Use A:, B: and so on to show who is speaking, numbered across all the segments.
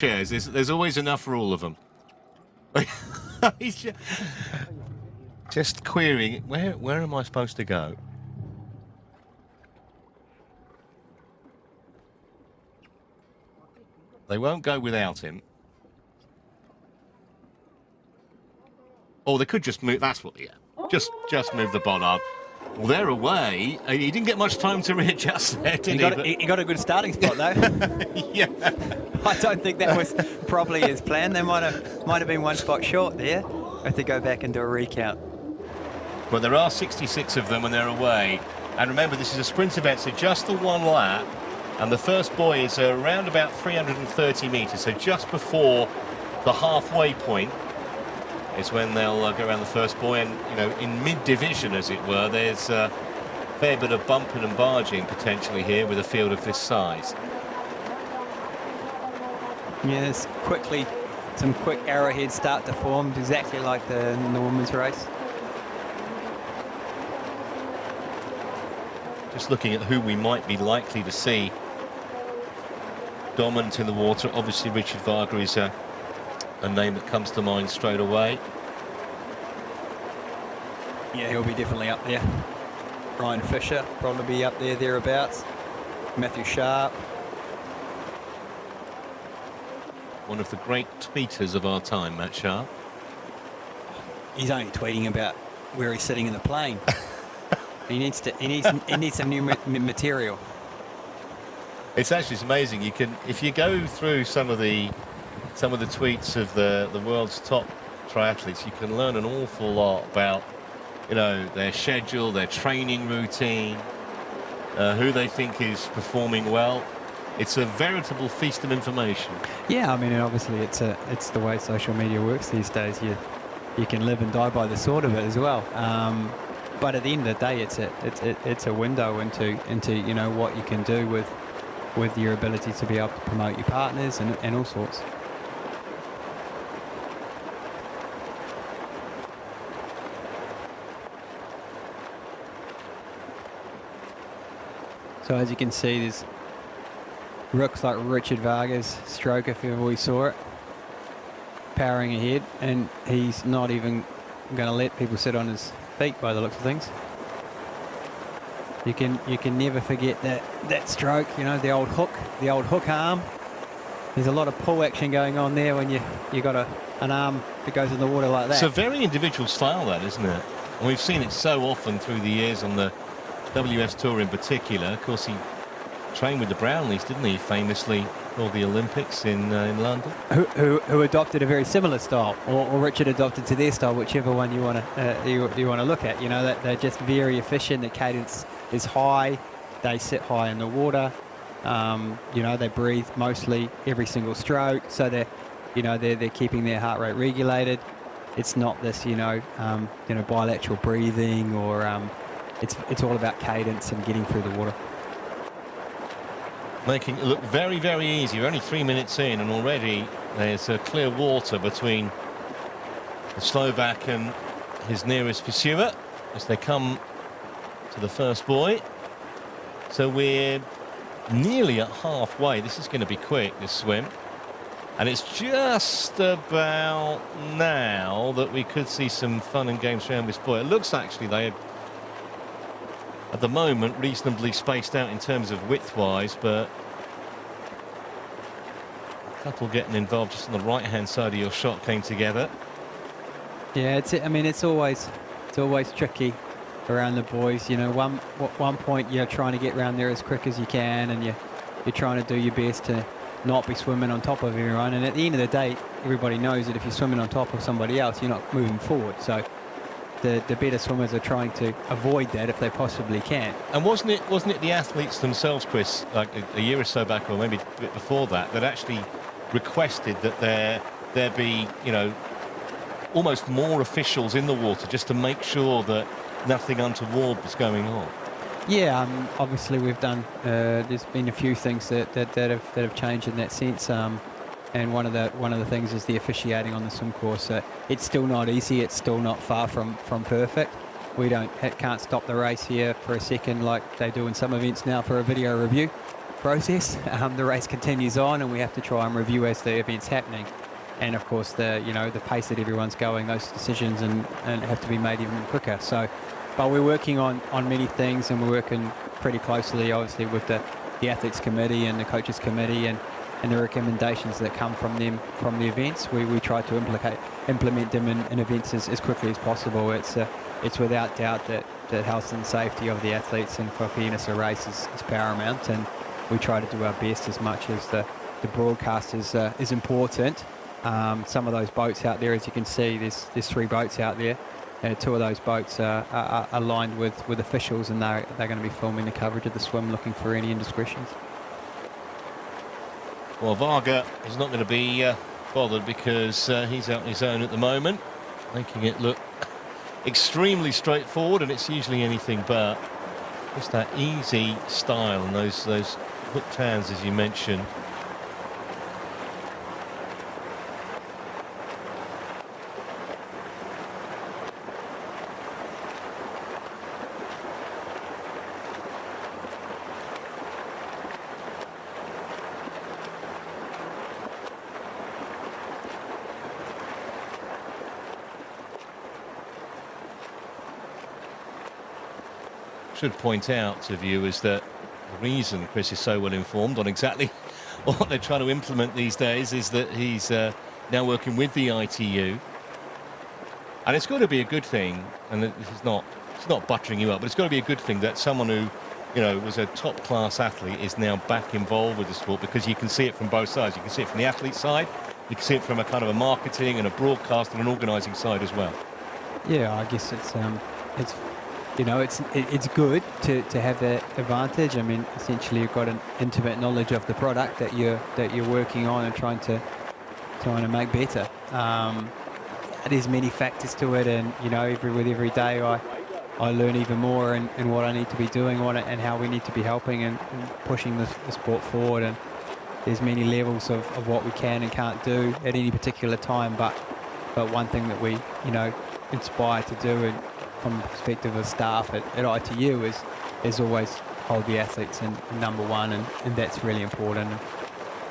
A: chairs. There's always enough for all of them. He's just querying, where am I supposed to go? They won't go without him. Or they could just move, that's what, yeah. Just move the bollard. Well, they're away. He didn't get much time to readjust there, did he?
B: He got a good starting spot, though.
A: Yeah.
B: I don't think that was probably his plan. There might have been one spot short there. I have to go back and do a recount.
A: Well, there are 66 of them and they're away. And remember, this is a sprint event, so just the one lap. And the first buoy is around about 330 metres, so just before the halfway point is when they'll go around the first buoy. And, you know, in mid-division, as it were, there's a fair bit of bumping and barging potentially here with a field of this size.
B: Yes, some quick arrowheads start to form, exactly like the women's race.
A: Just looking at who we might be likely to see dominant in the water. Obviously, Richard Varga is a name that comes to mind straight away.
B: Yeah, he'll be definitely up there. Ryan Fisher probably be up there, thereabouts. Matthew Sharp.
A: One of the great tweeters of our time, Matt Sharp.
B: He's only tweeting about where he's sitting in the plane. He needs some new material.
A: It's amazing. You can, if you go through some of the tweets of the world's top triathletes, you can learn an awful lot about, you know, their schedule, their training routine, who they think is performing well. It's a veritable feast of information.
B: Yeah, I mean, obviously it's the way social media works these days. You can live and die by the sword of it as well. But at the end of the day, it's a window into you know what you can do with your ability to be able to promote your partners and all sorts. So as you can see, there's looks like Richard Varga's stroke, if ever we saw it, powering ahead, and he's not even going to let people sit on his feet by the looks of things. You can never forget that stroke, you know, the old hook arm. There's a lot of pull action going on there when you got an arm that goes in the water like that.
A: It's a very individual style, that, isn't it? And we've seen it so often through the years on the WS Tour in particular. Of course, he trained with the Brownlees, didn't he, famously for the Olympics in London?
B: Who adopted a very similar style, or Richard adopted to their style, whichever one you want to look at. You know, that they're just very efficient. The cadence is high. They sit high in the water. You know, they breathe mostly every single stroke, so they're keeping their heart rate regulated. It's not this bilateral breathing, or it's all about cadence and getting through the water.
A: Making it look very, very easy. We're only 3 minutes in, and already there's clear water between the Slovak and his nearest pursuer as they come to the first buoy. So we're nearly at halfway. This is going to be quick, this swim. And it's just about now that we could see some fun and games around this buoy. It looks actually they are, at the moment, reasonably spaced out in terms of width-wise, but a couple getting involved just on the right-hand side of your shot came together.
B: Yeah, it's always tricky around the buoys. You know, one point you're trying to get around there as quick as you can, and you're trying to do your best to not be swimming on top of everyone. And at the end of the day, everybody knows that if you're swimming on top of somebody else, you're not moving forward. So the better swimmers are trying to avoid that if they possibly can.
A: And wasn't it the athletes themselves, Chris, like a year or so back, or maybe a bit before that, that actually requested that there be, you know, almost more officials in the water just to make sure that nothing untoward was going on?
B: Yeah, obviously we've done. There's been a few things that have changed in that sense. And one of the things is the officiating on the swim course. It's still not easy. It's still not far from perfect. We can't stop the race here for a second like they do in some events now for a video review. process. The race continues on, and we have to try and review as the event's happening. And of course, the pace that everyone's going, those decisions and have to be made even quicker. So, but we're working on many things, and we're working pretty closely, obviously, with the athletes committee and the coaches committee, and the recommendations that come from them from the events. We try to implement them in events as quickly as possible. It's without doubt that health and safety of the athletes and for fairness of race is paramount, and we try to do our best as much as the broadcast is important. Some of those boats out there, as you can see, there's 3 boats out there. 2 of those boats are aligned with officials, and they're going to be filming the coverage of the swim, looking for any indiscretions.
A: Well, Varga is not going to be bothered because he's out on his own at the moment, making it look extremely straightforward, and it's usually anything but. Just that easy style and those hooked hands, as you mentioned. Should point out to viewers that the reason Chris is so well informed on exactly what they're trying to implement these days is that he's now working with the ITU, and it's got to be a good thing. And it's not buttering you up, but it's got to be a good thing that someone who, you know, was a top-class athlete is now back involved with the sport, because you can see it from both sides. You can see it from the athlete side, you can see it from a kind of a marketing and a broadcast and an organising side as well.
B: Yeah, I guess it's you know, it's good to have that advantage. I mean, essentially you've got an intimate knowledge of the product that you're working on and trying to make better. There's many factors to it, and you know, with every day I learn even more in what I need to be doing on it, and how we need to be helping and pushing the sport forward. And there's many levels of what we can and can't do at any particular time. But one thing that we, you know, inspire to do, and from the perspective of staff at ITU, is always hold the athletes in number one, and that's really important.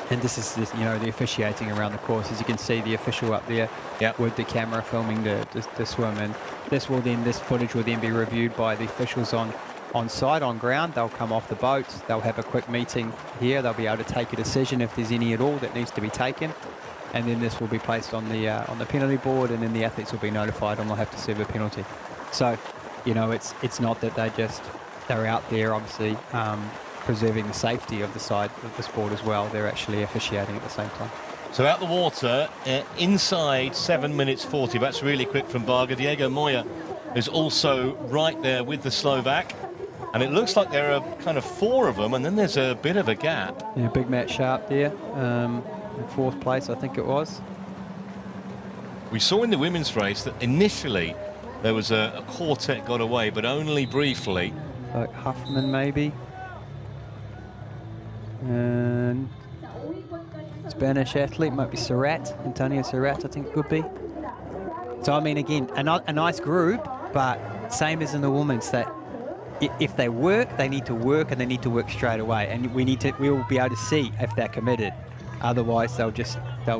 B: And this is you know, the officiating around the course. As you can see, the official up there, yep, with the camera filming the swim, and this footage will then be reviewed by the officials on site, on ground. They'll come off the boat, they'll have a quick meeting here, they'll be able to take a decision if there's any at all that needs to be taken, and then this will be placed on the penalty board, and then the athletes will be notified and will have to serve a penalty. So, you know, it's not that they're out there obviously preserving the safety of the side of the sport as well. They're actually officiating at the same time.
A: So out the water, inside 7 minutes 40. That's really quick from Varga. Diego Moya is also right there with the Slovak, and it looks like there are kind of 4 of them, and then there's a bit of a gap.
B: Yeah, big Matt Sharp there, in 4th place, I think it was.
A: We saw in the women's race that initially there was a quartet got away, but only briefly.
B: Like Huffman maybe, and Spanish athlete might be Antonio Surratt, I think it could be. So I mean, again, a nice group, but same as in the women's, that if they work, they need to work, and they need to work straight away, and we will be able to see if they're committed. Otherwise they'll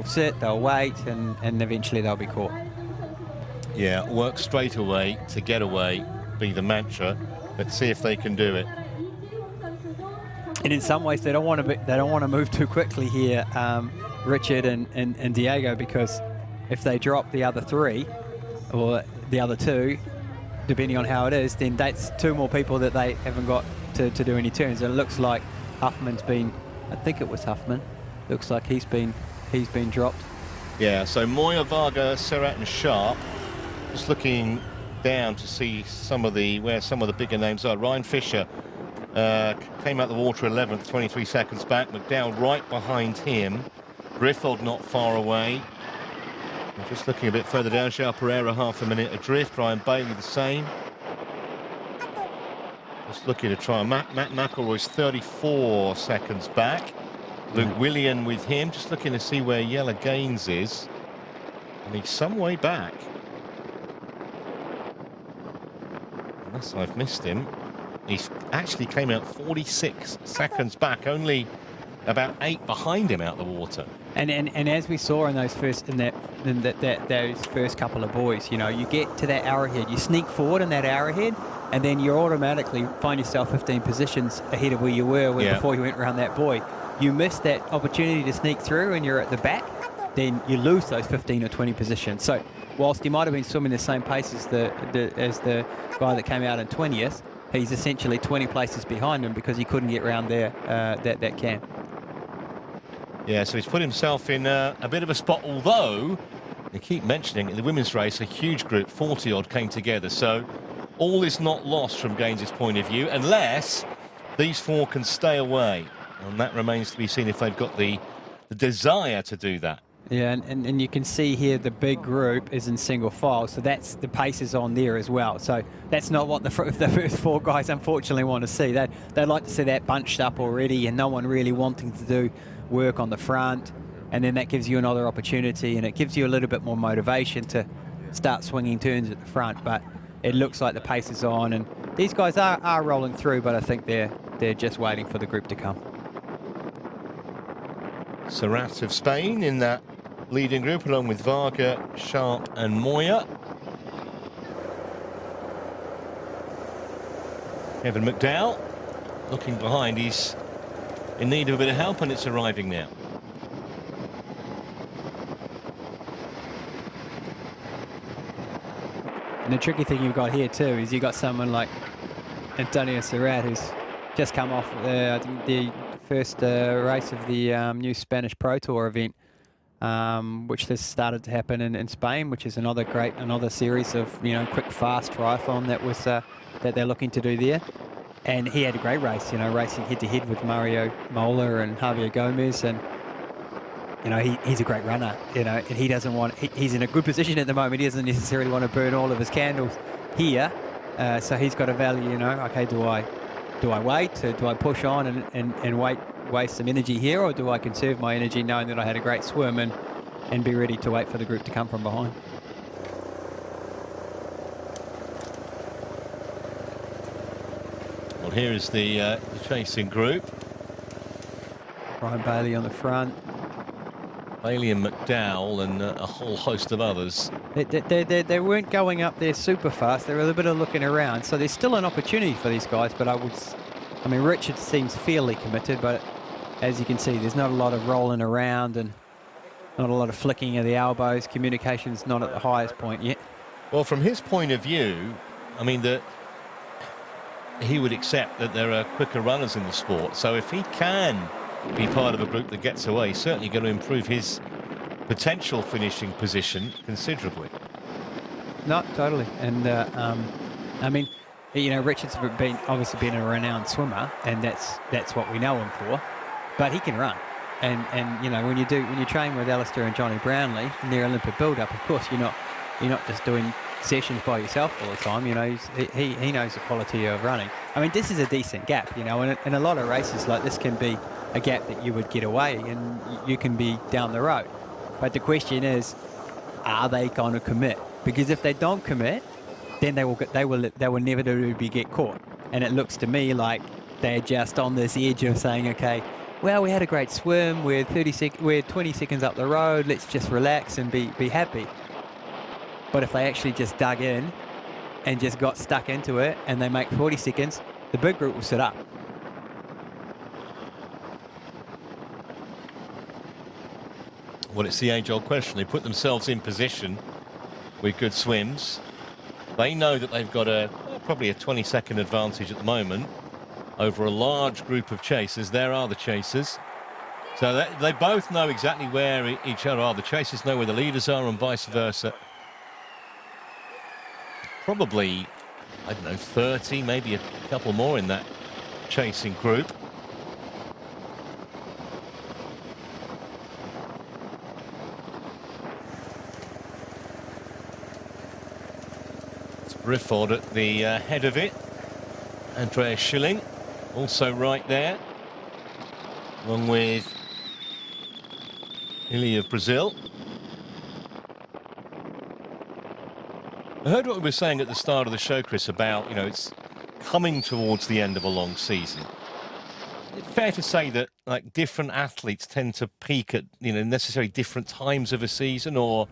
B: sit, they'll wait, and eventually they'll be caught.
A: Yeah, work straight away to get away, be the mantra. Let's see if they can do it.
B: And in some ways, they don't want to move too quickly here, Richard and Diego, because if they drop the other 3 or the other 2, depending on how it is, then that's 2 more people that they haven't got to do any turns. And it looks like Huffman's been, I think it was Huffman, looks like he's been dropped. Yeah,
A: so Moya, Varga, Surratt and Sharp. Just looking down to see where some of the bigger names are. Ryan Fisher came out the water 11th, 23 seconds back. McDowell right behind him. Griffold not far away. And just looking a bit further down, João Pereira half a minute adrift. Ryan Bailey the same. Just looking to try. Matt McElroy's 34 seconds back. Luke Willian with him. Just looking to see where Yella Gaines is. And he's some way back. Unless I've missed him. He actually came out 46 seconds back, only about 8 behind him out the water.
B: And as we saw in those first those first couple of buoys, you know, you get to that arrowhead, you sneak forward in that arrowhead, and then you automatically find yourself 15 positions ahead of where you were before you went around that buoy. You miss that opportunity to sneak through and you're at the back, then you lose those 15 or 20 positions. So whilst he might have been swimming the same pace as the guy that came out in 20th, he's essentially 20 places behind him because he couldn't get around there that camp.
A: Yeah, so he's put himself in a bit of a spot, although they keep mentioning in the women's race, a huge group, 40 odd, came together. So all is not lost from Gaines's point of view, unless these 4 can stay away. And that remains to be seen if they've got the desire to do that.
B: Yeah, and you can see here the big group is in single file, so that's the pace is on there as well. So that's not what the first 4 guys unfortunately want to see. They'd like to see that bunched up already and no one really wanting to do work on the front, and then that gives you another opportunity and it gives you a little bit more motivation to start swinging turns at the front. But it looks like the pace is on, and these guys are rolling through, but I think they're just waiting for the group to come.
A: Serrat of Spain in that leading group, along with Varga, Sharp and Moya. Kevin McDowell looking behind. He's in need of a bit of help, and it's arriving now.
B: And the tricky thing you've got here too is you've got someone like Antonio Serrat, who's just come off I think the first race of the new Spanish Pro Tour event, which has started to happen in Spain, which is another series of, you know, quick fast triathlon that they're looking to do there. And he had a great race, you know, racing head to head with Mario Mola and Javier Gomez, and you know, he's a great runner, you know, and he doesn't want, he's in a good position at the moment. He doesn't necessarily want to burn all of his candles here, so he's got to value, you know, okay, do I wait? Do I push on and waste some energy here, or do I conserve my energy knowing that I had a great swim and be ready to wait for the group to come from behind?
A: Well, here is the chasing group.
B: Ryan Bailey on the front.
A: Bailey and McDowell and a whole host of others.
B: They weren't going up there super fast. They were a little bit of looking around. So there's still an opportunity for these guys, but I mean, Richard seems fairly committed, but as you can see, there's not a lot of rolling around and not a lot of flicking of the elbows. Communication's not at the highest point yet.
A: Well, from his point of view, I mean, he would accept that there are quicker runners in the sport. So if he can be part of a group that gets away, he's certainly going to improve his potential finishing position considerably.
B: No, totally. And I mean, you know, Richard's obviously been a renowned swimmer, and that's what we know him for. But he can run, and you know, when you train with Alistair and Johnny Brownlee in their Olympic build-up, of course you're not just doing sessions by yourself all the time. You know, he knows the quality of running. I mean, this is a decent gap, you know, and in a lot of races like this can be a gap that you would get away and you can be down the road. But the question is, are they going to commit? Because if they don't commit, then they will inevitably get caught. And it looks to me like they're just on this edge of saying, okay, well, we had a great swim, we're 20 seconds up the road, let's just relax and be happy. But if they actually just dug in and just got stuck into it and they make 40 seconds, the big group will sit up.
A: Well, it's the age-old question. They put themselves in position with good swims. They know that they've got probably a 20-second advantage at the moment over a large group of chasers. There are the chasers. So they both know exactly where each other are. The chasers know where the leaders are and vice versa. Probably, I don't know, 30, maybe a couple more in that chasing group. It's Brifford at the head of it. Andreas Schilling also right there, along with Illy of Brazil. I heard what we were saying at the start of the show, Chris, about, you know, it's coming towards the end of a long season. Fair to say that like different athletes tend to peak at necessarily different times of a season, or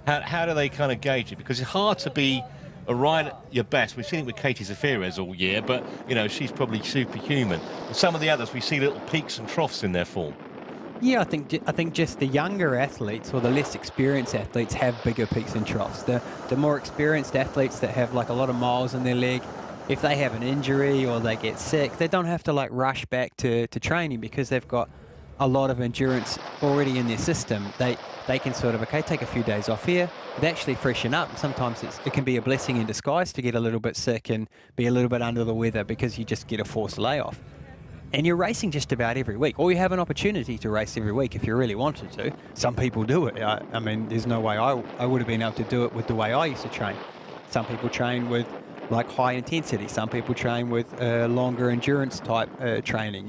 A: how do they kind of gauge it? Because it's hard to be right at your best. We've seen it with Katie Zafiris all year, but she's probably superhuman. With some of the others, we see little peaks and troughs in their form.
B: Yeah, I think just the younger athletes or the less experienced athletes have bigger peaks and troughs. The more experienced athletes that have like a lot of miles in their leg, if they have an injury or they get sick, they don't have to like rush back to training because they've got a lot of endurance already in their system. They can sort of, take a few days off here, they actually freshen up. Sometimes it can be a blessing in disguise to get a little bit sick and be a little bit under the weather because you just get a forced layoff. And you're racing just about every week, or you have an opportunity to race every week if you really wanted to. Some people do it. I mean, there's no way I would have been able to do it with the way I used to train. Some people train with like high intensity. Some people train with longer endurance type training.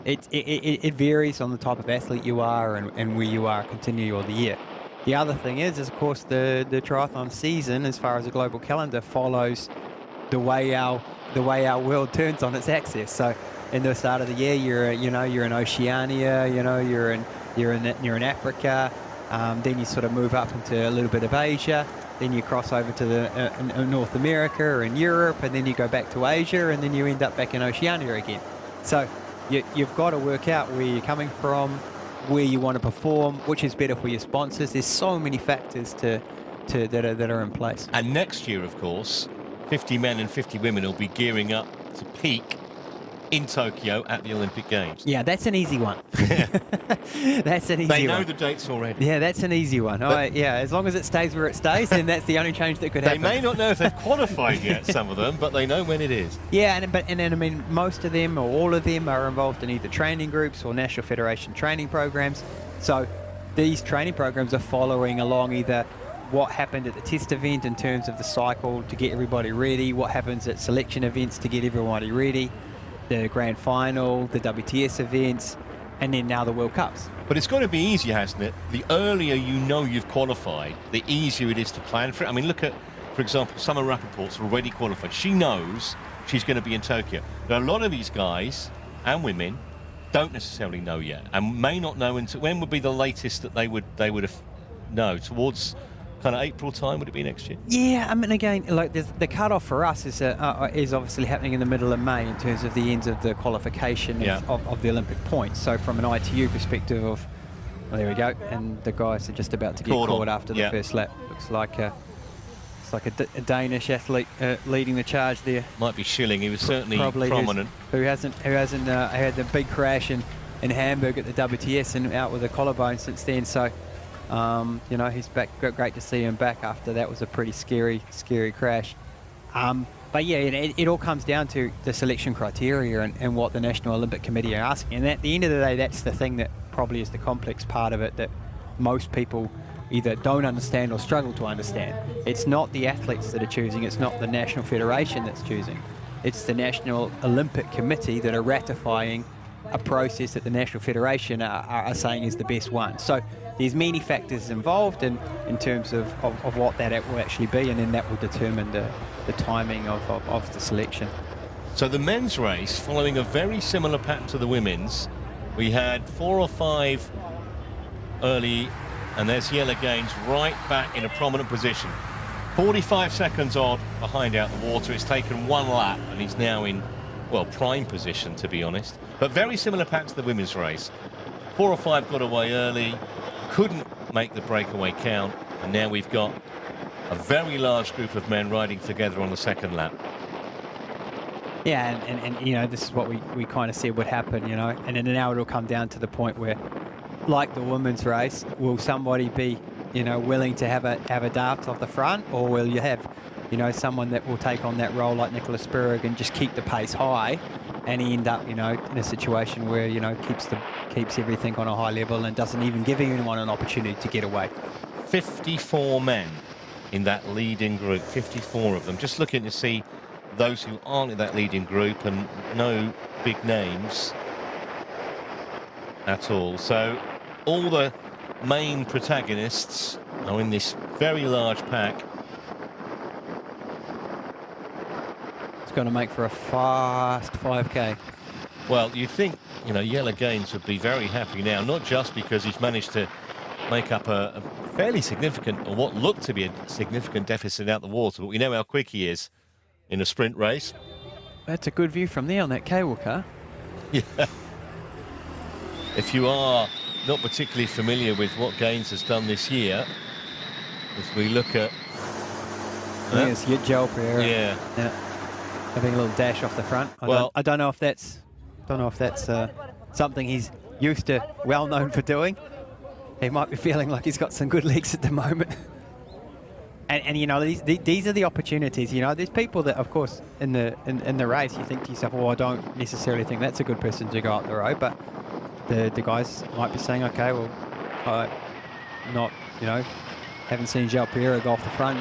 B: It varies on the type of athlete you are and where you are continually all the year. The other thing is of course the triathlon season, as far as the global calendar, follows the way our world turns on its axis. So in the start of the year, you're in Oceania, you're in Africa, then you sort of move up into a little bit of Asia, then you cross over to the North America and Europe, and then you go back to Asia, and then you end up back in Oceania again. So you've got to work out where you're coming from, where you want to perform, which is better for your sponsors. There's so many factors that are in place.
A: And next year, of course, 50 men and 50 women will be gearing up to peak in Tokyo at the Olympic Games.
B: Yeah, that's an easy one. That's an easy one.
A: They know the dates already.
B: Yeah, that's an easy one. Yeah, as long as it stays where it stays, then that's the only change that could happen.
A: They may not know if they've qualified yet, some of them, but they know when it is.
B: Yeah, and then I mean, most of them or all of them are involved in either training groups or National Federation training programs. So these training programs are following along either what happened at the test event in terms of the cycle to get everybody ready, what happens at selection events to get everybody ready, the grand final, the WTS events, and then now the World Cups.
A: But it's got to be easier, hasn't it? The earlier you know you've qualified, the easier it is to plan for it. I mean, look at, for example, Summer Rappaport's already qualified. She knows she's going to be in Tokyo. But a lot of these guys and women don't necessarily know yet, and may not know until when would be the latest that they would have know, towards kind of April time, would it be next year?
B: Yeah, I mean, again, like the cut-off for us is obviously happening in the middle of May in terms of the ends of the qualification of the Olympic points. So from an ITU perspective well, there we go, and the guys are just about to get caught after the first lap. Looks like it's like a Danish athlete leading the charge there.
A: Might be Schilling. He was certainly prominent.
B: Who hasn't had the big crash in Hamburg at the WTS and out with a collarbone since then. So. He's back. Great to see him back after that was a pretty scary crash. But yeah, it all comes down to the selection criteria and what the National Olympic Committee are asking. And at the end of the day, that's the thing that probably is the complex part of it that most people either don't understand or struggle to understand. It's not the athletes that are choosing. It's not the National Federation that's choosing. It's the National Olympic Committee that are ratifying a process that the National Federation are saying is the best one. So there's many factors involved in terms of what that will actually be, and then that will determine the timing of the selection.
A: So the men's race, following a very similar pattern to the women's, we had 4 or 5 early, and there's Jelle Gaines right back in a prominent position. 45 seconds odd behind out the water. It's taken 1 lap, and he's now in, well, prime position, to be honest. But very similar pattern to the women's race. 4 or 5 got away early, couldn't make the breakaway count, and now we've got a very large group of men riding together on the second lap.
B: Yeah, and this is what we kind of said would happen, and then now it'll come down to the point where, like the women's race, will somebody be, willing to have a dart off the front, or will you have, someone that will take on that role like Nicholas Spurrig and just keep the pace high, and he end up, in a situation where, keeps everything on a high level and doesn't even give anyone an opportunity to get away.
A: 54 men in that leading group, 54 of them. Just looking to see those who aren't in that leading group, and no big names at all. So all the main protagonists are in this very large pack.
B: It's going to make for a fast 5K.
A: Well, you'd think, you know, Yella Gaines would be very happy now, not just because he's managed to make up a fairly significant, or what looked to be a significant deficit out the water, but we know how quick he is in a sprint race.
B: That's a good view from there on that cable car.
A: Yeah. If you are not particularly familiar with what Gaines has done this year, as we look at...
B: I think it's Joel Pereira.
A: Yeah.
B: Having a little dash off the front. I don't know if that's something he's used to, well known for doing. He might be feeling like he's got some good legs at the moment. and you know, these are the opportunities. You know, there's people that, of course, in the race, you think to yourself, well, I don't necessarily think that's a good person to go up the road, but the guys might be saying, okay, well, not, you know, haven't seen Joel Pereira go off the front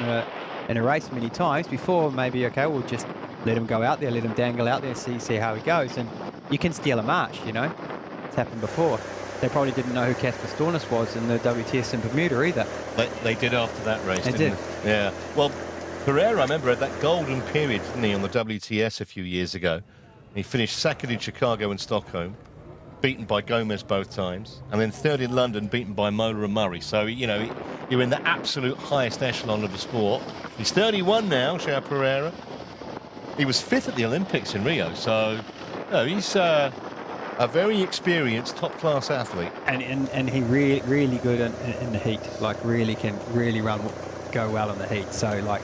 B: in a race many times before. Maybe, okay, we'll just let him go out there, let him dangle out there, see how he goes, and you can steal a march. You know, it's happened before. They probably didn't know who Casper Stornis was in the WTS in Bermuda either.
A: They did after that race,
B: they
A: didn't
B: did.
A: they? Yeah. Well, Pereira, I remember, had that golden period, didn't he, on the WTS a few years ago. He finished second in Chicago and Stockholm, beaten by Gomez both times, and then third in London, beaten by Mola and Murray. So, you know, you're in the absolute highest echelon of the sport. He's 31 now, Joel Pereira. He was fifth at the Olympics in Rio, so no, he's a very experienced, top-class athlete.
B: And he really good in the heat. Like, really can go well in the heat. So, like,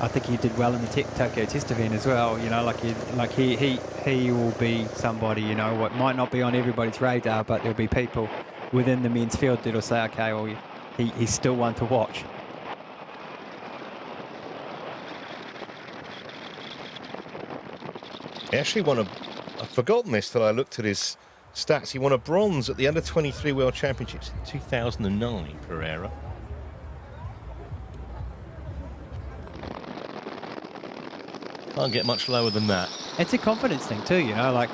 B: I think he did well in the Tokyo Test event as well. You know, he will be somebody, you know, what might not be on everybody's radar, but there'll be people within the men's field that'll say, okay, well, he's still one to watch.
A: He actually won I've forgotten this till I looked at his stats. He won a bronze at the Under-23 World Championships in 2009, Pereira. Can't get much lower than that.
B: It's a confidence thing too, you know, like,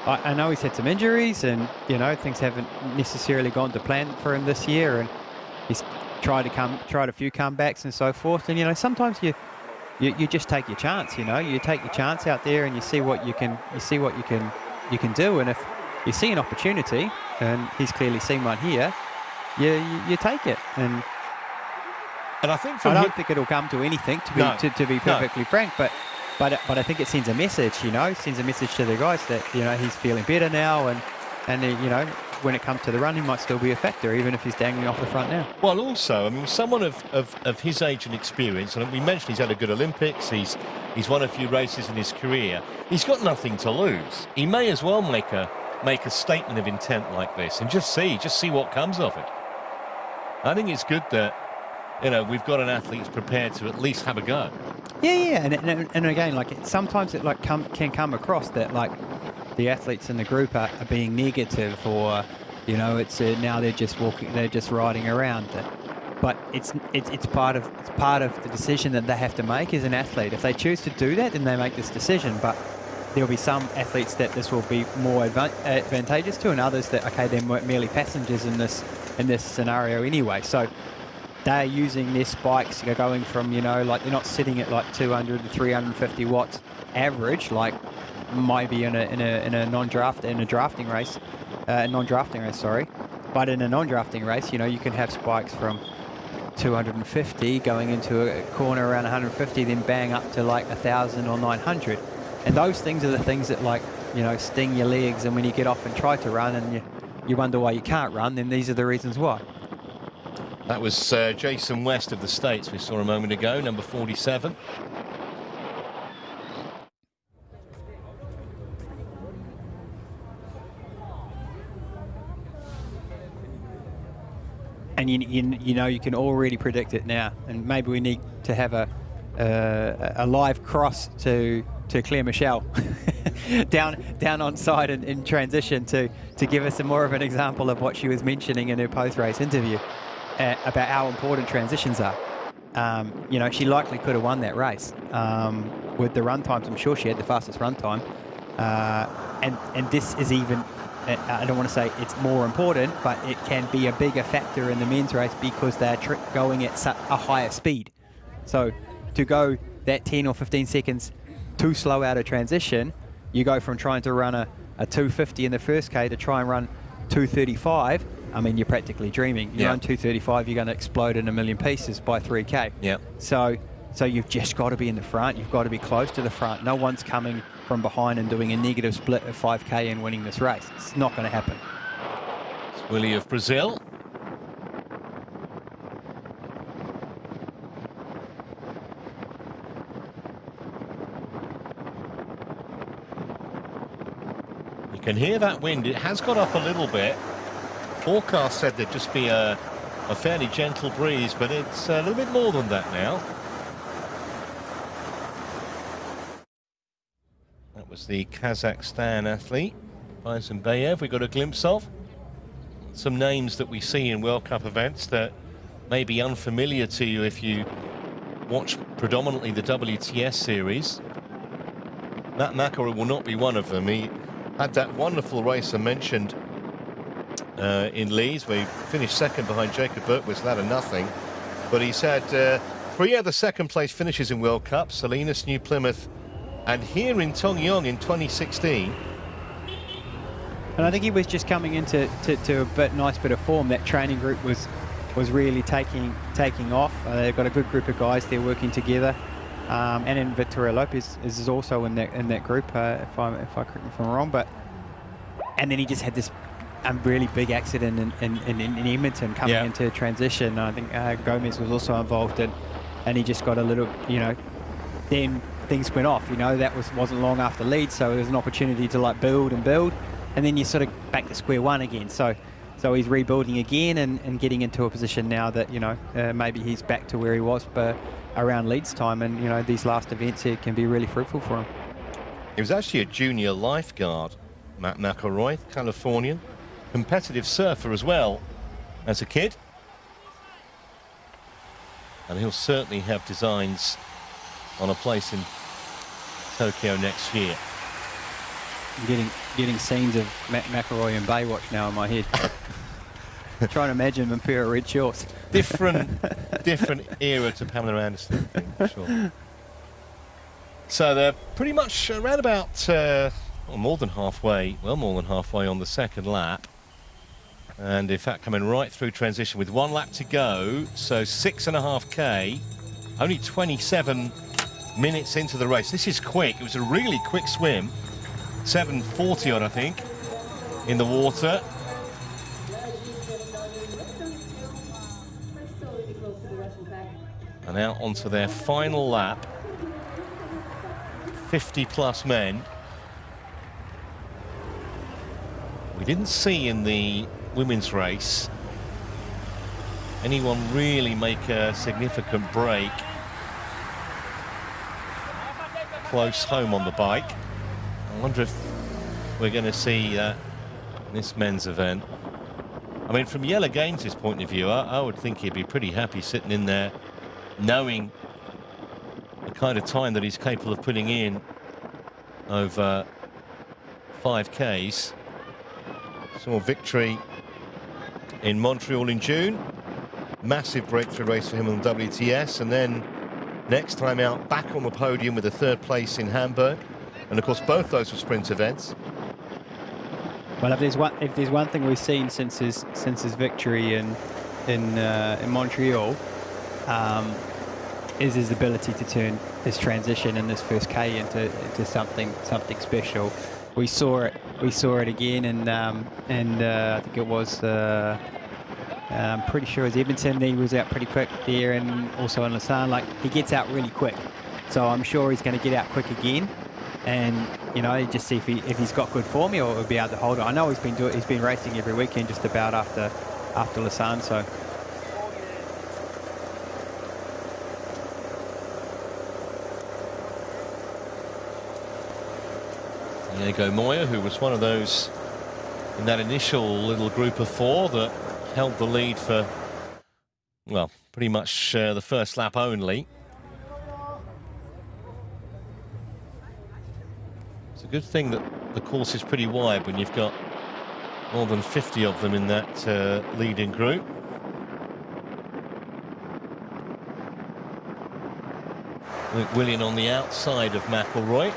B: I know he's had some injuries and, you know, things haven't necessarily gone to plan for him this year, and he's tried a few comebacks and so forth, and, you know, sometimes you just take your chance, you know. You take your chance out there and you see what you can do, and if you see an opportunity, and he's clearly seen one here, you take it. And
A: I think
B: I don't think it'll come to anything, to be perfectly frank, but I think it sends a message, you know, sends a message to the guys that, you know, he's feeling better now, and you know, when it comes to the run, he might still be a factor, even if he's dangling off the front now.
A: Well, also, I mean, someone of his age and experience, and we mentioned he's had a good Olympics, he's won a few races in his career, he's got nothing to lose. He may as well make a statement of intent like this and just see what comes of it. I think it's good that, you know, we've got an athlete who's prepared to at least have a go.
B: Yeah, and again, like, sometimes it like can come across that, like, the athletes in the group are being negative, or, you know, it's now they're just riding around. But it's part of the decision that they have to make as an athlete. If they choose to do that, then they make this decision. But there'll be some athletes that this will be more advantageous to, and others that, okay, they're merely passengers in this scenario anyway. So they're using their spikes, going from, you know, like, they're not sitting at like 200 to 350 watts average, like maybe in a non-drafting race, sorry. But in a non-drafting race, you know, you can have spikes from 250 going into a corner around 150, then bang up to like 1,000 or 900. And those things are the things that, like, you know, sting your legs. And when you get off and try to run and you wonder why you can't run, then these are the reasons why.
A: That was Jason West of the States we saw a moment ago, number 47.
B: And you know, you can already predict it now. And maybe we need to have a live cross to Claire Michelle down on side in transition to give us more of an example of what she was mentioning in her post-race interview about how important transitions are. You know, she likely could have won that race with the run times. I'm sure she had the fastest run time, and this is even, I don't want to say it's more important, but it can be a bigger factor in the men's race because they're going at a higher speed. So to go that 10 or 15 seconds too slow out of transition, you go from trying to run a 250 in the first K to try and run 235. I mean, you're practically dreaming. You run 235, you're going to explode in a million pieces by 3K.
A: Yeah.
B: So you've just got to be in the front. You've got to be close to the front. No one's coming from behind and doing a negative split of 5K and winning this race. It's not going to happen.
A: It's Willie of Brazil. You can hear that wind. It has got up a little bit. Forecast said there'd just be a fairly gentle breeze, but it's a little bit more than that now. That was the Kazakhstan athlete, Bayzimbayev, we got a glimpse of. Some names that we see in World Cup events that may be unfamiliar to you if you watch predominantly the WTS series. Matt McElroy will not be one of them. He had that wonderful race I mentioned in Leeds, where he finished second behind Jacob Bergquist, that and nothing. But he's had 3 other second-place finishes in World Cup: Salinas, New Plymouth, and here in Tongyeong in 2016.
B: And I think he was just coming into a nice bit of form. That training group was really taking off. They've got a good group of guys there working together. And then Victoria Lopez is also in that group, if I correct me if I'm wrong. And then he just had this really big accident in Edmonton coming into transition. I think Gomez was also involved, and he just got a little, then things went off. That wasn't long after Leeds, so there was an opportunity to build, and then you're sort of back to square one again. So he's rebuilding again and getting into a position now that maybe he's back to where he was around Leeds time, and these last events here can be really fruitful for him.
A: He was actually a junior lifeguard, Matt McElroy, Californian, competitive surfer as well as a kid, and he'll certainly have designs on a place in Tokyo next year.
B: I'm getting scenes of Matt McElroy and Baywatch now in my head. Trying to imagine him in a pair of red shorts.
A: Different era to Pamela Anderson, I think, for sure. So they're pretty much around about more than halfway on the second lap. And in fact, coming right through transition with 1 lap to go. So 6.5K, only 27 minutes into the race. This is quick. It was a really quick swim. 7:40 odd, I think, in the water. And out onto their final lap. 50+ men. We didn't see in the women's race anyone really make a significant break close home on the bike. I wonder if we're going to see this men's event. I mean, from Jelle Gaines's point of view, I would think he'd be pretty happy sitting in there, knowing the kind of time that he's capable of putting in over 5Ks. Saw a victory in Montreal in June. Massive breakthrough race for him on WTS, and then next time out back on the podium with a 3rd place in Hamburg. And of course both those were sprint events.
B: Well, if there's one thing we've seen since his victory in Montreal, is his ability to turn this transition in this first K into something special. We saw it again, and I think it was I'm pretty sure it was Edmonton. He was out pretty quick there, and also in Lausanne, he gets out really quick. So I'm sure he's going to get out quick again, and just see if he's got good form, he'll be able to hold it. I know he's been racing every weekend just about after Lausanne, so.
A: Diego Moya, who was one of those in that initial little group of 4 that held the lead for, well, pretty much the first lap only. It's a good thing that the course is pretty wide when you've got more than 50 of them in that leading group. Luke Willian on the outside of McElroy.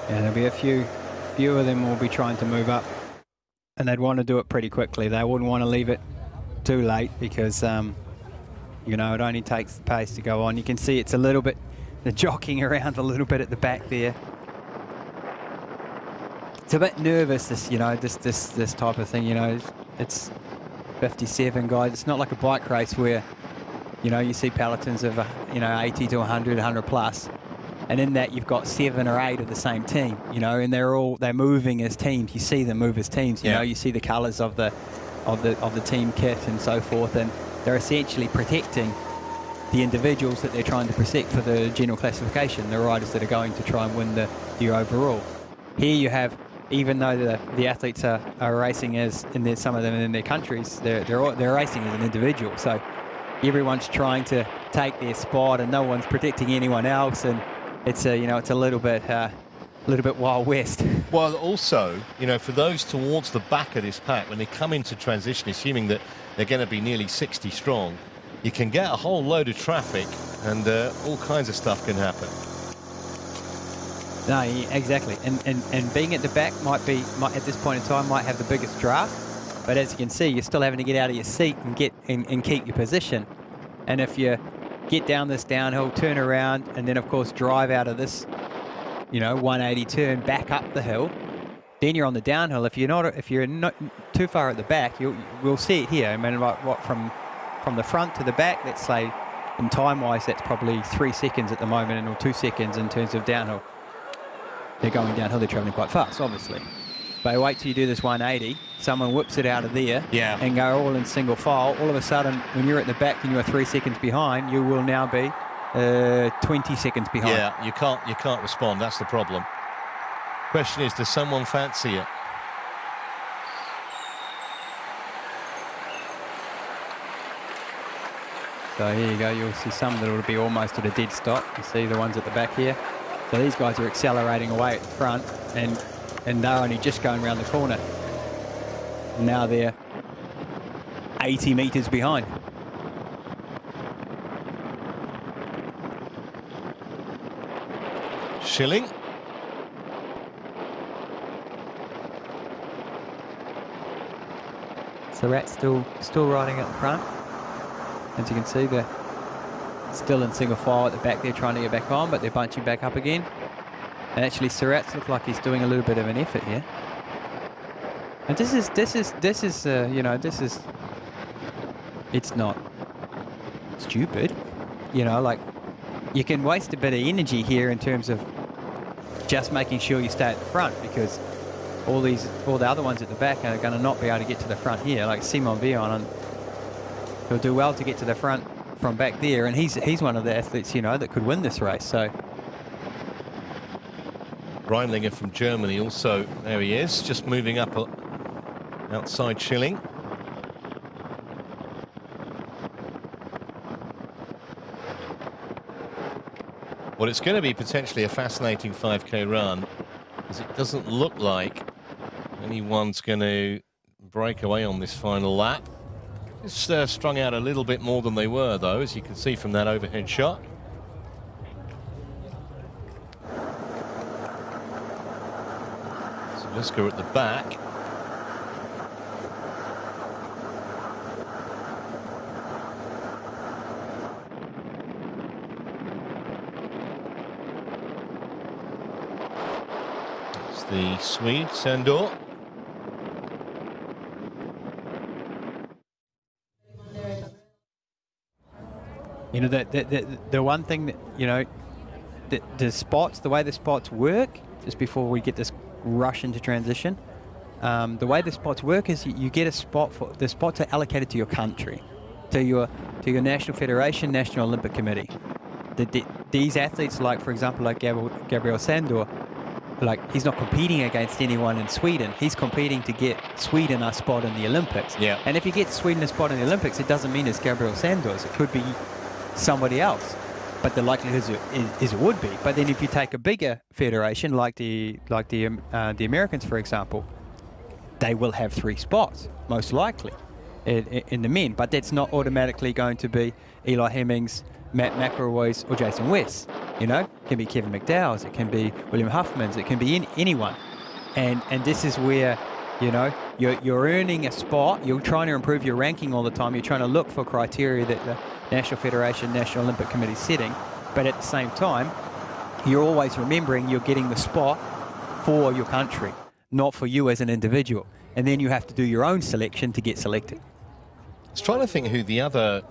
B: And there'll be a few of them will be trying to move up, and they'd want to do it pretty quickly. They wouldn't want to leave it too late because, you know, it only takes the pace to go on. You can see it's a little bit, they're jockeying around a little bit at the back there. It's a bit nervous, this, you know, this type of thing, you know. It's 57 guys. It's not like a bike race where, you know, you see pelotons of, you know, 80 to 100, 100 plus. And in that, you've got 7 or 8 of the same team, you know, and they're moving as teams. You see them move as teams, you know. You see the colours of the team kit and so forth, and they're essentially protecting the individuals that they're trying to protect for the general classification, the riders that are going to try and win the overall. Here you have, even though the athletes are racing as some of them in their countries, they're racing as an individual. So everyone's trying to take their spot, and no one's protecting anyone else, and it's a, you know, it's a little bit Wild West.
A: Well, also, you know, for those towards the back of this pack, when they come into transition, assuming that they're going to be nearly 60 strong, you can get a whole load of traffic, and all kinds of stuff can happen.
B: No, exactly. And being at the back might at this point in time might have the biggest draft, but as you can see, you're still having to get out of your seat and keep your position. And if you get down this downhill, turn around, and then of course drive out of this, you know, 180 turn back up the hill, then you're on the downhill. If you're not too far at the back, we'll see it here. I mean, what from the front to the back, let's say, in time-wise, that's probably 3 seconds at the moment, or 2 seconds in terms of downhill. They're going downhill, they're traveling quite fast, obviously. But wait till you do this 180, someone whips it out of there and go all in single file. All of a sudden, when you're at the back and you're 3 seconds behind, you will now be 20 seconds behind.
A: Yeah, you can't respond, that's the problem. Question is, does someone fancy it?
B: So here you go, you'll see some that will be almost at a dead stop. You see the ones at the back here. So these guys are accelerating away at the front, and they're only just going around the corner. Now they're 80 meters behind.
A: Schilling.
B: Surratt's still riding at the front. As you can see, they're still in single file at the back. They're trying to get back on, but they're bunching back up again. And actually, Surratt's look like he's doing a little bit of an effort here. And this is you know, it's not stupid, you know, like you can waste a bit of energy here in terms of just making sure you stay at the front, because all the other ones at the back are going to not be able to get to the front here, like Simon Vion, he'll do well to get to the front from back there, and he's one of the athletes, you know, that could win this race. So
A: Reinlinger from Germany also, there he is, just moving up outside Schilling. Well, it's going to be potentially a fascinating 5K run, because it doesn't look like anyone's going to break away on this final lap. Just strung out a little bit more than they were, though, as you can see from that overhead shot. So let's go at the back. It's the Swede, Sandor.
B: you know, the one thing that, you know, the way the spots work, just before we get this rush into transition, the way the spots work is you get a spot for, the spots are allocated to your country, to your national federation, National Olympic Committee. These athletes, like for example, like Gabriel Sandor, like he's not competing against anyone in Sweden. He's competing to get Sweden a spot in the Olympics.
A: Yeah.
B: And if you get Sweden a spot in the Olympics, it doesn't mean it's Gabriel Sandor's. It could be somebody else. But the likelihood is it would be. But then if you take a bigger federation, like the Americans, for example, they will have 3 spots, most likely. in the men, but that's not automatically going to be Eli Hemmings, Matt McElroy's, or Jason West. You know, it can be Kevin McDowell's, it can be William Huffman's, it can be anyone. And this is where, you know, you're earning a spot, you're trying to improve your ranking all the time, you're trying to look for criteria that the National Federation, National Olympic Committee is setting, but at the same time, you're always remembering you're getting the spot for your country, not for you as an individual. And then you have to do your own selection to get selected.
A: I was trying to think who the other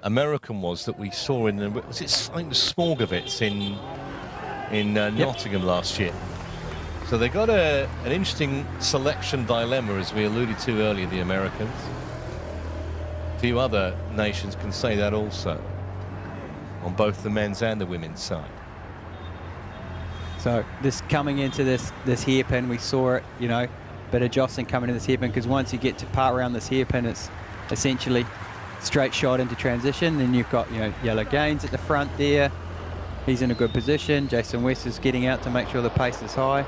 A: American was that we saw in the, was it, I think it was Smorgovitz in Nottingham last year. So they got an interesting selection dilemma, as we alluded to earlier, the Americans. A few other nations can say that also, on both the men's and the women's side.
B: So this coming into this hairpin, we saw it, you know, bit of jostling coming into this hairpin, because once you get to part around this hairpin, it's essentially straight shot into transition. Then you've got, you know, Yellow Gaines at the front there. He's in a good position. Jason West is getting out to make sure the pace is high.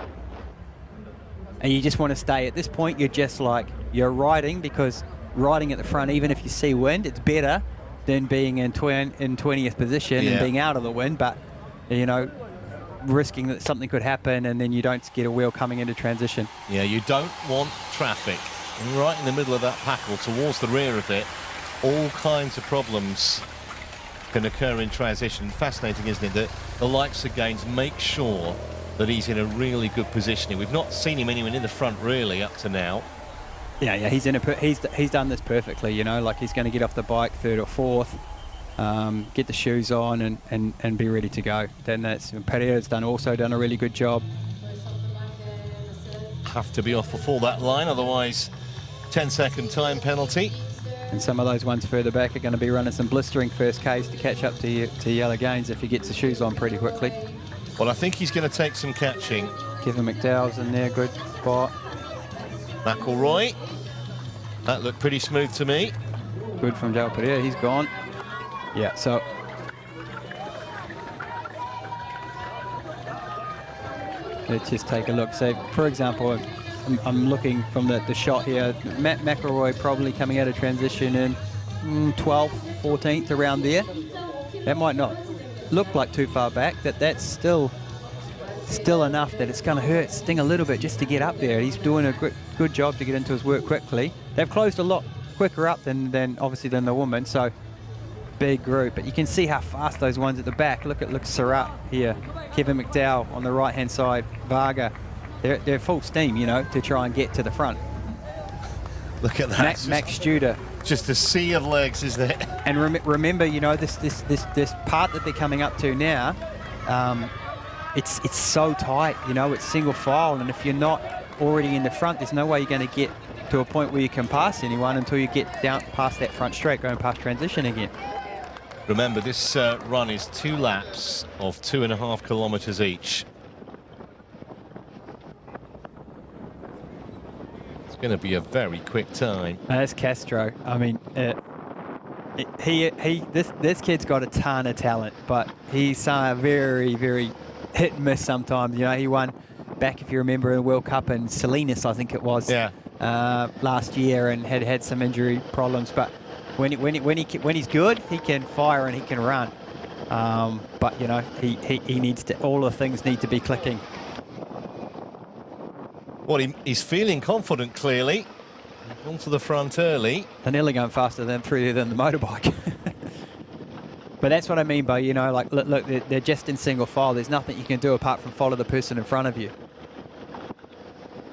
B: And you just want to stay at this point. You're just like, you're riding, because riding at the front, even if you see wind, it's better than being in 20th position and being out of the wind. But, you know, risking that something could happen and then you don't get a wheel coming into transition.
A: Yeah, you don't want traffic right in the middle of that pack or towards the rear of it. All kinds of problems can occur in transition. Fascinating, isn't it, that the likes of Gaines make sure that he's in a really good positioning. We've not seen him anywhere in the front really up to now.
B: Yeah, he's done this perfectly, you know, like he's going to get off the bike third or fourth, get the shoes on and be ready to go. Then Pereira's also done a really good job.
A: Have to be off before that line, otherwise 10-second time penalty.
B: And some of those ones further back are going to be running some blistering first Ks to catch up to Yellow Gaines if he gets the shoes on pretty quickly.
A: Well, I think he's going to take some catching.
B: Kevin McDowell's in there, good spot.
A: McElroy, that looked pretty smooth to me.
B: Good from João Pereira, he's gone. Yeah, so let's just take a look. So, for example, I'm looking from the shot here. Matt McElroy probably coming out of transition in 12th, 14th, around there. That might not look like too far back. That's still enough that it's going to sting a little bit just to get up there. He's doing a good job to get into his work quickly. They've closed a lot quicker up than obviously than the woman. So big group, but you can see how fast those ones at the back. Look Surratt here, Kevin McDowell on the right hand side, Varga. They're full steam, you know, to try and get to the front.
A: Look at that.
B: Max Studer.
A: Just a sea of legs, isn't it?
B: And remember, you know, this part that they're coming up to now, it's so tight, you know, it's single file, and if you're not already in the front, there's no way you're going to get to a point where you can pass anyone until you get down past that front straight, going past transition again.
A: Remember, this run is 2 laps of 2.5 kilometers each. It's going to be a very quick time.
B: That's Castro. I mean, this kid's got a ton of talent, but he's very, very hit and miss sometimes. You know, he won back, if you remember, in the World Cup in Salinas, I think it was, last year, and had some injury problems. But when he's good, he can fire and he can run. But you know, he needs to. All the things need to be clicking.
A: Well, he's feeling confident, clearly. Onto the front early.
B: They're nearly going faster than the motorbike. But that's what I mean by, you know, like, look, they're just in single file. There's nothing you can do apart from follow the person in front of you.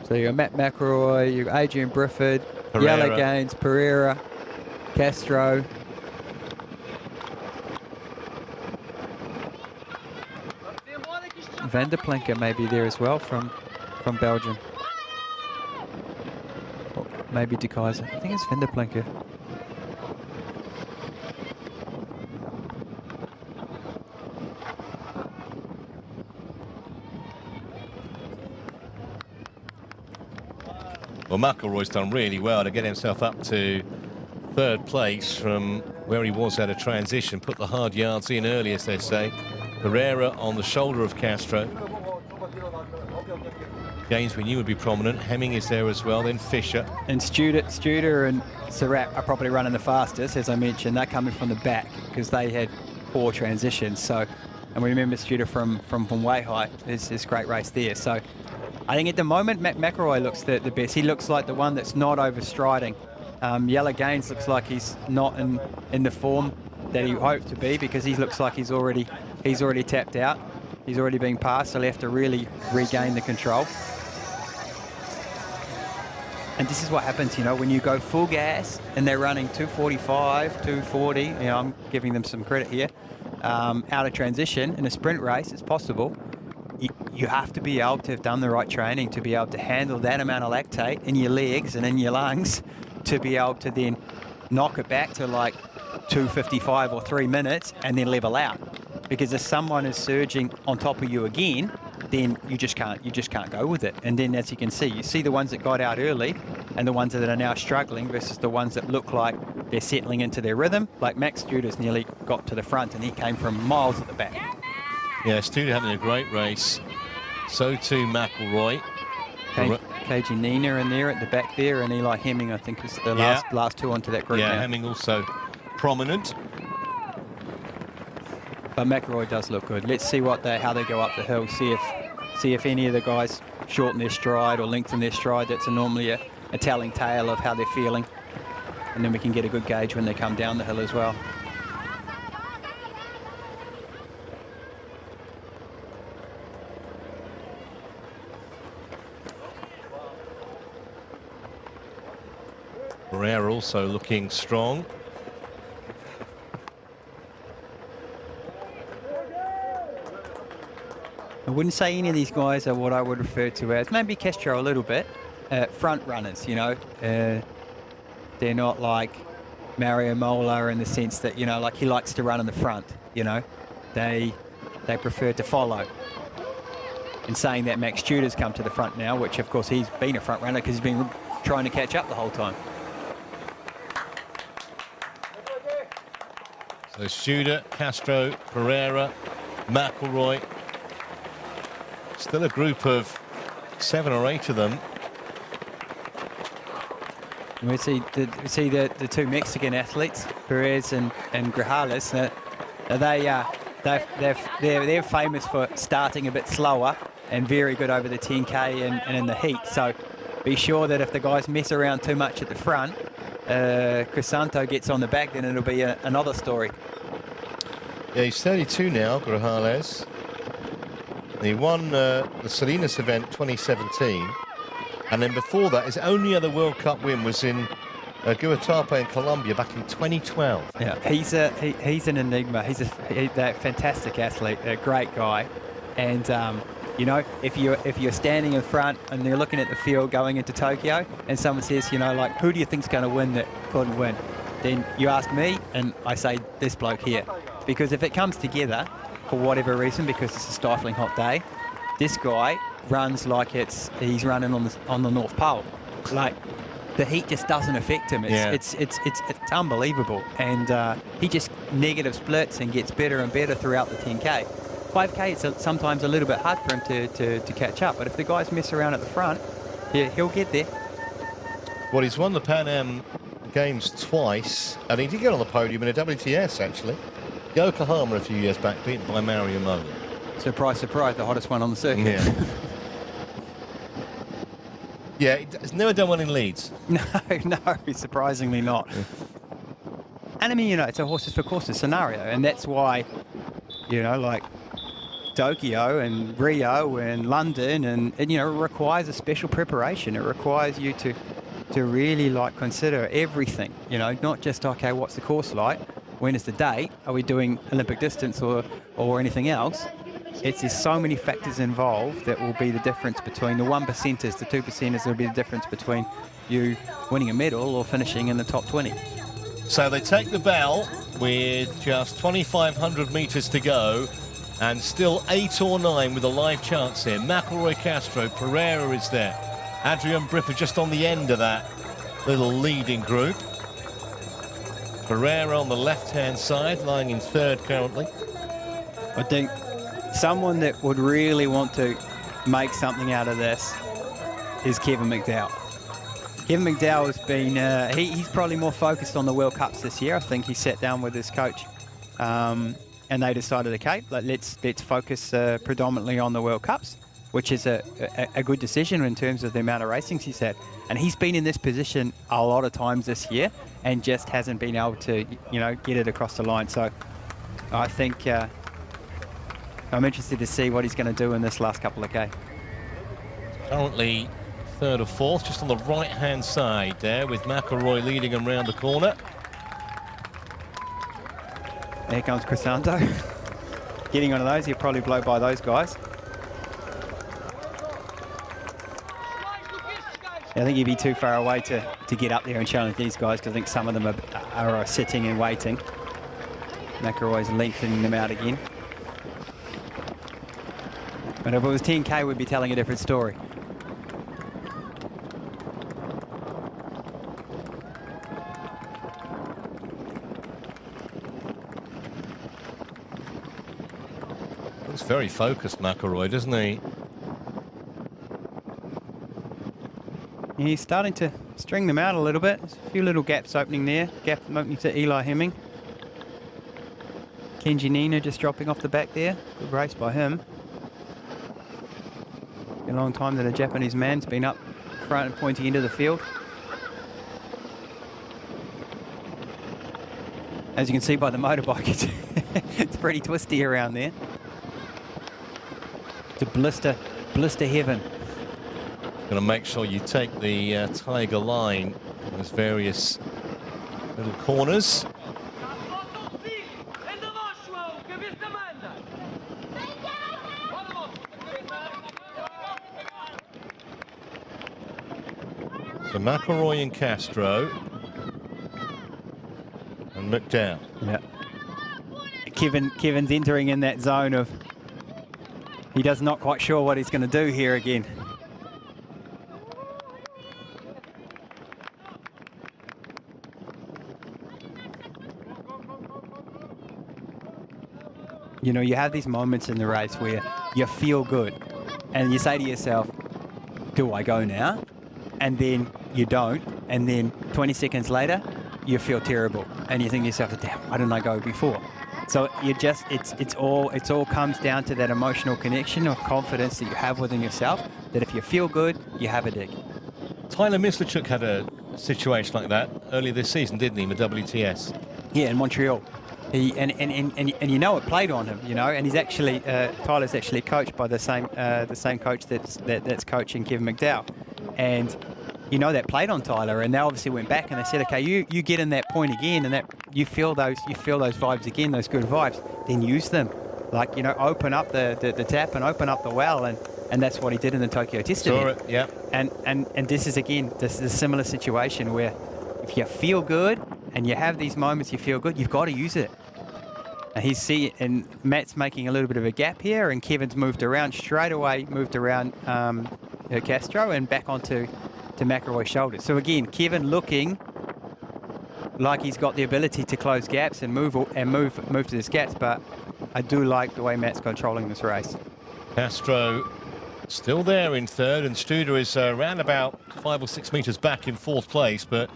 B: So you've got Matt McElroy, you've got Adrian Brifford, Yellow Gaines, Pereira, Castro. Van der Plinker may be there as well from Belgium. Or maybe De Keyser. I think it's Van der Plinker.
A: Well, McElroy's done really well to get himself up to 3rd place from where he was at a transition. Put the hard yards in early, as they say. Pereira on the shoulder of Castro. Gaines we knew would be prominent. Hemming is there as well, then Fisher.
B: And Studer and Surratt are probably running the fastest, as I mentioned. They're coming from the back because they had poor transitions. So, and we remember Studer from way high. It's a great race there. So I think at the moment, McElroy looks the best. He looks like the one that's not overstriding. Yellow Gaines looks like he's not in the form that he hoped to be, because he looks like he's already tapped out. He's already been passed, so he'll have to really regain the control. And this is what happens, you know, when you go full gas and they're running 245, 240, you know, I'm giving them some credit here, out of transition in a sprint race. It's possible. You have to be able to have done the right training to be able to handle that amount of lactate in your legs and in your lungs to be able to then knock it back to like 2:55 or 3 minutes and then level out. Because if someone is surging on top of you again, then you just can't go with it. And then, as you can see, you see the ones that got out early and the ones that are now struggling versus the ones that look like they're settling into their rhythm. Like Max Studer's nearly got to the front and he came from miles at the back.
A: Yeah, Studer having a great race. So too McElroy.
B: KG Nina in there at the back there, and Eli Hemming, I think, is the last two onto that group.
A: Yeah,
B: now.
A: Hemming also prominent.
B: But McElroy does look good. Let's see how they go up the hill. See if any of the guys shorten their stride or lengthen their stride. That's normally a telling tale of how they're feeling. And then we can get a good gauge when they come down the hill as well.
A: Pereira also looking strong.
B: I wouldn't say any of these guys are what I would refer to as, maybe Castro a little bit, front runners, you know. They're not like Mario Mola in the sense that, you know, like he likes to run in the front, you know. They prefer to follow. In saying that, Max Studer's come to the front now, which of course he's been a front runner because he's been trying to catch up the whole time.
A: So Studer, Castro, Pereira, McElroy. Still a group of 7 or 8 of them.
B: We see the two Mexican athletes, Perez and Grajales. They're famous for starting a bit slower and very good over the 10K and in the heat. So be sure that if the guys mess around too much at the front, Crisanto gets on the back, then it'll be another story.
A: Yeah, he's 32 now, Grajales. He won the Salinas event 2017, and then before that, his only other World Cup win was in Guatape in Colombia back in 2012.
B: Yeah, he's an enigma. He's a fantastic athlete, a great guy, and you know, if you're standing in front and you're looking at the field going into Tokyo, and someone says, you know, like, who do you think's going to win that couldn't win? Then you ask me, and I say this bloke here, because if it comes together, for whatever reason, because it's a stifling hot day, this guy runs like he's running on the North Pole. Like, the heat just doesn't affect him. It's unbelievable, and he just negative splits and gets better and better throughout the 10K. 5K, it's sometimes a little bit hard for him to catch up, but if the guys mess around at the front, yeah, he'll get there.
A: Well, he's won the Pan Am Games twice, and he did get on the podium in a WTS actually. Yokohama a few years back, beaten by Mario Mola.
B: Surprise, surprise, the hottest one on the circuit.
A: Yeah. Yeah, he's never done one in Leeds.
B: No, surprisingly not. And I mean, you know, it's a horses for courses scenario, and that's why, you know, like Tokyo and Rio and London, and you know, it requires a special preparation. It requires you to really like consider everything, you know, not just, okay, what's the course like? When is the date? Are we doing Olympic distance or anything else? There's so many factors involved that will be the difference between the 1%ers, the 2%ers. Will be the difference between you winning a medal or finishing in the top 20.
A: So they take the bell with just 2,500 metres to go, and still 8 or 9 with a live chance here. McElroy, Castro, Pereira is there. Adrian Briffa just on the end of that little leading group. Pereira on the left-hand side, lying in 3rd currently.
B: I think someone that would really want to make something out of this is Kevin McDowell. Kevin McDowell has been, he's probably more focused on the World Cups this year. I think he sat down with his coach and they decided, okay, let's focus predominantly on the World Cups, which is a good decision in terms of the amount of racings he's had. And he's been in this position a lot of times this year and just hasn't been able to, get it across the line. So I think I'm interested to see what he's going to do in this last couple of K.
A: Currently third or fourth, just on the right-hand side there, with McElroy leading him round the corner.
B: There comes Crisanto. Getting onto those, he'll probably blow by those guys. I think he'd be too far away to get up there and challenge these guys, because I think some of them are sitting and waiting. McElroy's lengthening them out again. But if it was 10K, we'd be telling a different story.
A: Looks very focused, McElroy, doesn't he?
B: He's starting to string them out a little bit. There's a few little gaps opening there. Gap opening to Eli Hemming. Kenji Nina just dropping off the back there. Good race by him. Been a long time that a Japanese man's been up front and pointing into the field. As you can see by the motorbike, it's pretty twisty around there. It's a blister heaven.
A: Going to make sure you take the Tiger line. There's various little corners. So McElroy and Castro and McDowell.
B: Yeah. Kevin's entering in that zone of he does not quite sure what he's going to do here again. You have these moments in the race where you feel good and you say to yourself, do I go now? And then you don't. And then 20 seconds later, you feel terrible. And you think to yourself, damn, why didn't I go before? So it's all comes down to that emotional connection or confidence that you have within yourself, that if you feel good, you have a dig.
A: Tyler Mislachuk had a situation like that earlier this season, didn't he, with WTS?
B: Yeah, in Montreal. And it played on him, and he's actually Tyler's actually coached by the same coach that's coaching Kevin McDowell, and that played on Tyler, and they obviously went back and they said, okay, you get in that point again, and that you feel those vibes again, those good vibes, then use them, open up the tap and open up the well, and that's what he did in the Tokyo Test event.
A: Yeah.
B: And this is a similar situation where if you feel good and you have these moments you feel good, you've got to use it. And Matt's making a little bit of a gap here, and Kevin's moved around Castro and back onto McElroy's shoulders. So again, Kevin looking like he's got the ability to close gaps and move to his gaps, but I do like the way Matt's controlling this race.
A: Castro still there in third, and Studer is around about 5 or 6 meters back in fourth place, but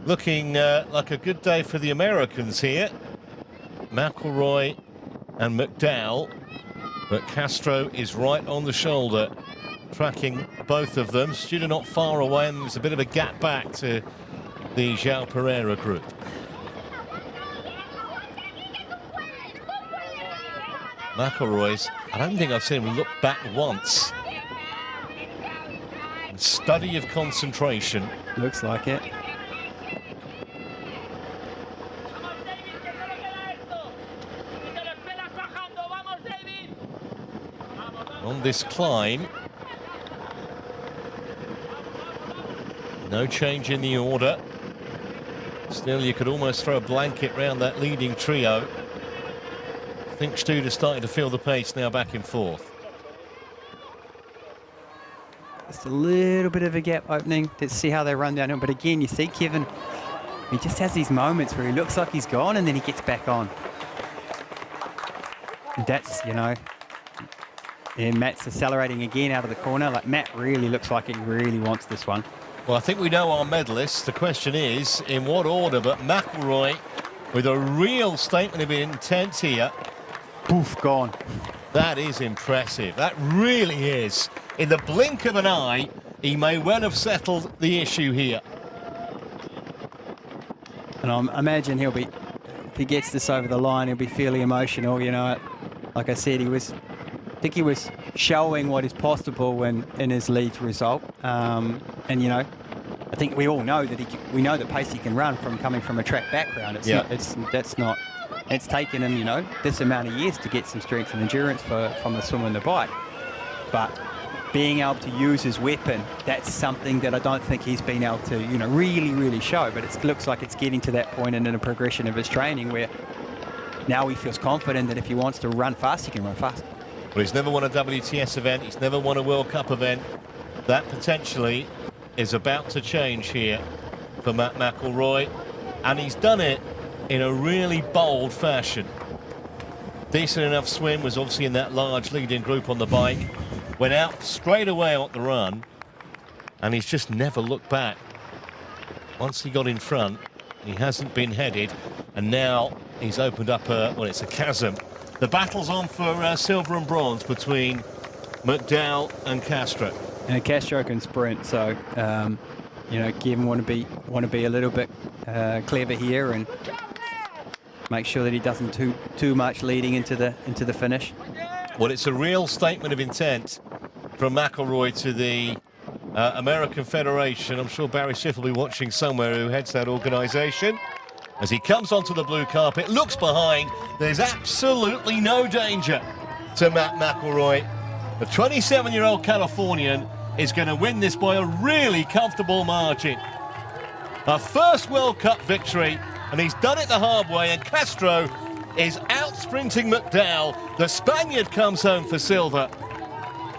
A: looking like a good day for the Americans here. McElroy and McDowell, but Castro is right on the shoulder, tracking both of them. Studer not far away, and there's a bit of a gap back to the João Pereira group. McElroy's, I don't think I've seen him look back once. Study of concentration.
B: Looks like it.
A: On this climb, no change in the order. Still, you could almost throw a blanket round that leading trio. I think Studer's starting to feel the pace now, back in fourth.
B: Just a little bit of a gap opening. Let's see how they run downhill. But again, you see Kevin, he just has these moments where he looks like he's gone and then he gets back on. And that's, And Matt's accelerating again out of the corner. Like, Matt really looks like he really wants this one.
A: Well, I think we know our medalists. The question is, in what order? But McIlroy, with a real statement of intent here.
B: Poof, gone.
A: That is impressive. That really is. In the blink of an eye, he may well have settled the issue here.
B: And I imagine he'll be, if he gets this over the line, he'll be fairly emotional. You know, like I said, I think he was showing what is possible in his lead result. And you know, I think we all know that we know the pace he can run from coming from a track background. It's taken him, you know, this amount of years to get some strength and endurance from the swim and the bike. But being able to use his weapon, that's something that I don't think he's been able to, you know, really show. But it looks like it's getting to that point in the progression of his training where now he feels confident that if he wants to run fast, he can run fast.
A: Well, he's never won a WTS event. He's never won a World Cup event. That potentially is about to change here for Matt McIlroy. And he's done it in a really bold fashion. Decent enough swim, was obviously in that large leading group on the bike. Went out straight away on the run. And he's just never looked back. Once he got in front, he hasn't been headed. And now he's opened up it's a chasm. The battle's on for silver and bronze between McDowell and Castro.
B: And Castro can sprint, so you know, Kevin want to be a little bit clever here and make sure that he doesn't too much leading into the finish.
A: Well, it's a real statement of intent from McIlroy to the American Federation. I'm sure Barry Schiff will be watching somewhere, who heads that organisation. As he comes onto the blue carpet, looks behind, there's absolutely no danger to Matt McIlroy. The 27-year-old Californian is going to win this by a really comfortable margin. A first World Cup victory, and he's done it the hard way, and Castro is out-sprinting McDowell. The Spaniard comes home for silver,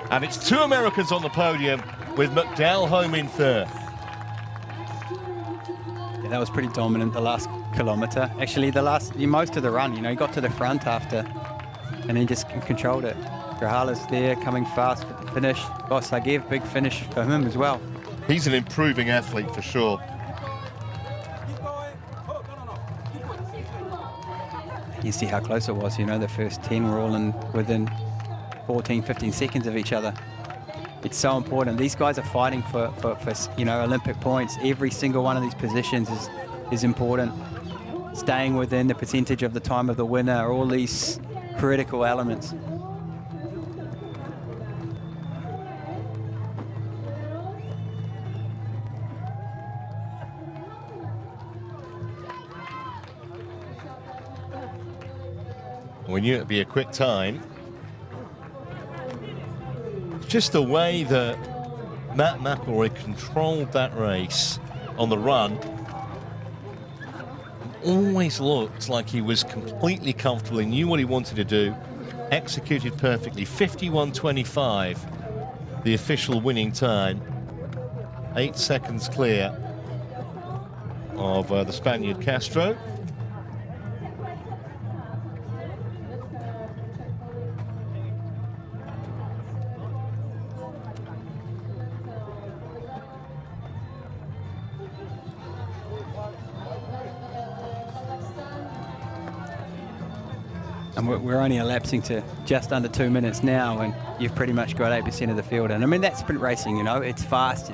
A: and it's two Americans on the podium with McDowell home in third.
B: Yeah, that was pretty dominant the last kilometre. Actually, most of the run, you know, he got to the front after, and he just controlled it. Grahala's there, coming fast for the finish. Sagev, big finish for him as well.
A: He's an improving athlete for sure.
B: You see how close it was, you know, the first 10 were all within 14, 15 seconds of each other. It's so important. These guys are fighting for you know, Olympic points. Every single one of these positions is important. Staying within the percentage of the time of the winner, all these critical elements.
A: We knew it'd be a quick time. Just the way that Matt McIlroy controlled that race on the run. Always looked like he was completely comfortable. He knew what he wanted to do. Executed perfectly. 51.25, the official winning time. 8 seconds clear of the Spaniard Castro.
B: And we're only elapsing to just under 2 minutes now, and you've pretty much got 8% of the field. And I mean, that's sprint racing, you know, it's fast,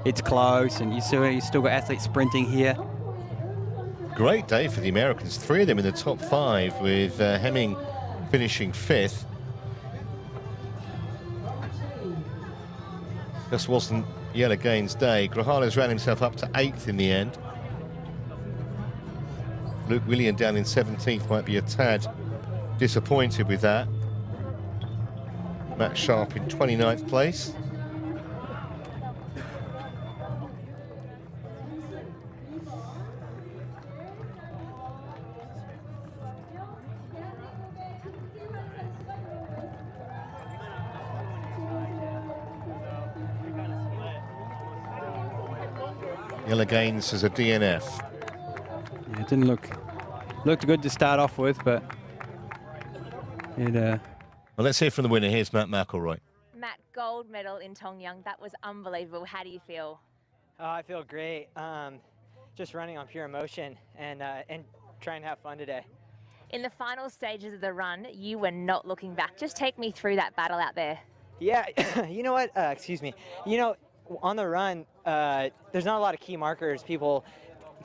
B: it's close, and you still got athletes sprinting here.
A: Great day for the Americans. 3 of them in the top 5, with Hemming finishing 5th. Just wasn't yet again's day. Grajales ran himself up to 8th in the end. Luke William down in 17th might be a tad disappointed with that. Matt Sharp in 29th place. Yellow Gaines as a DNF.
B: Yeah, it didn't looked good to start off with, but it
A: Well, Well, let's hear from the winner. Here's Matt McElroy.
C: Matt, gold medal in Tongyeong. That was unbelievable. How do you feel?
D: Oh, I feel great. Just running on pure emotion and trying to have fun today.
C: In the final stages of the run, you were not looking back. Just take me through that battle out there.
D: Yeah, you know what? Excuse me. You know, on the run, there's not a lot of key markers. People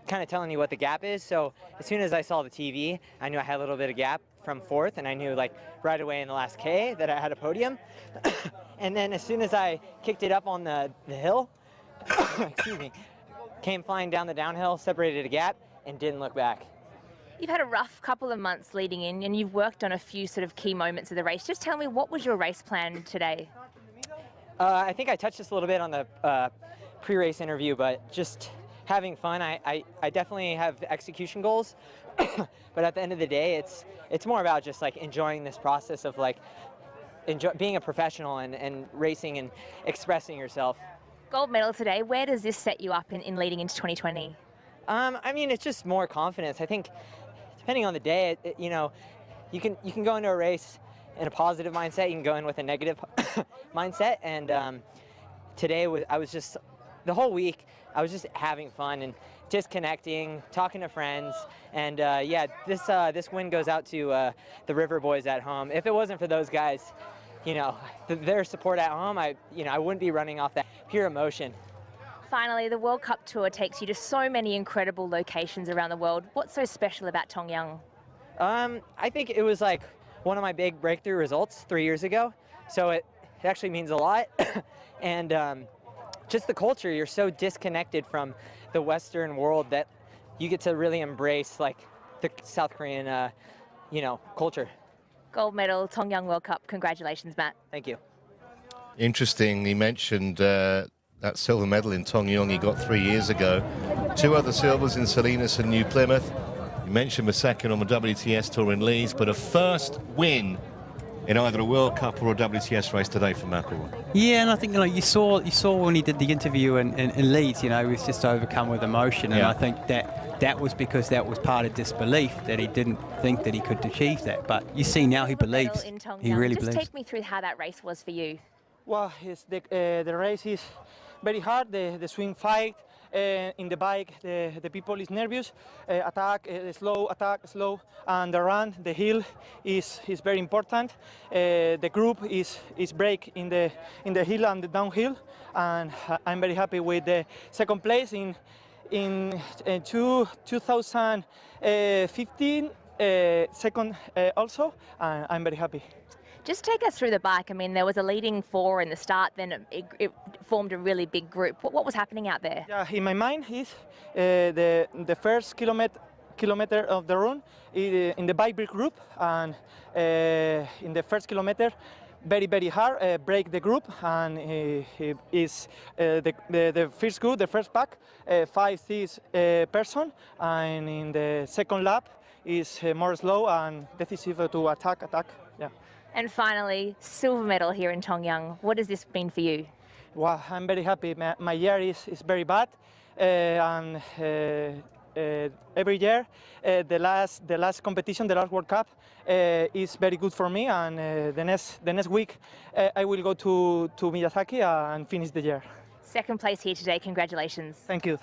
D: kind of telling you what the gap is. So as soon as I saw the TV, I knew I had a little bit of gap from fourth, and I knew like right away in the last K that I had a podium. And then as soon as I kicked it up on the hill, excuse me, came flying down the downhill, separated a gap, and didn't look back.
C: You've had a rough couple of months leading in, and you've worked on a few sort of key moments of the race. Just tell me, what was your race plan today?
D: I think I touched this a little bit on the pre-race interview, but just having fun. I definitely have execution goals, but at the end of the day, it's more about just like enjoying this process of like being a professional and racing and expressing yourself.
C: Gold medal today. Where does this set you up in leading into 2020?
D: I mean, it's just more confidence. I think depending on the day, you know, you can go into a race in a positive mindset. You can go in with a negative mindset. And today I was just, the whole week, I was just having fun and just connecting, talking to friends. And yeah, this win goes out to the River Boys at home. If it wasn't for those guys, you know, their support at home, I wouldn't be running off that pure emotion.
C: Finally, the World Cup Tour takes you to so many incredible locations around the world. What's so special about Tongyeong?
D: I think it was like one of my big breakthrough results 3 years ago. So it actually means a lot. And just the culture, you're so disconnected from the Western world that you get to really embrace like the South Korean, you know, culture.
C: Gold medal, Tongyeong World Cup. Congratulations, Matt.
D: Thank you.
A: Interesting, he mentioned that silver medal in Tongyeong he got 3 years ago. 2 other silvers in Salinas and New Plymouth. You mentioned the second on the WTS Tour in Leeds, but a first win in either a World Cup or a WTS race today for McElroy.
B: Yeah, and I think you saw when he did the interview in Leeds, he was just overcome with emotion, and I think that was because that was part of disbelief, that he didn't think that he could achieve that. But you see now he believes. He really believes.
C: Just take me through how that race was for you.
E: Well, the race is very hard. The swing fight in the bike, the people is nervous. Attack slow, and the run, the hill is very important. The group is break in the hill and the downhill, and I'm very happy with the second place in 2015. Second also, and I'm very happy.
C: Just take us through the bike. I mean, there was a leading 4 in the start, then it formed a really big group. What was happening out there?
E: Yeah, in my mind is the first kilometer of the run in the bike group, and in the first kilometer, very hard, break the group, and is the first group, the first pack, 5-6 person, and in the second lap is more slow and decisive to attack. Yeah.
C: And finally, silver medal here in Tongyeong. What does this mean for you?
E: Well, I'm very happy. My year is very bad, and every year the last competition, the last World Cup, is very good for me. And the next week I will go to Miyazaki and finish the year.
C: Second place here today. Congratulations.
E: Thank you.
A: I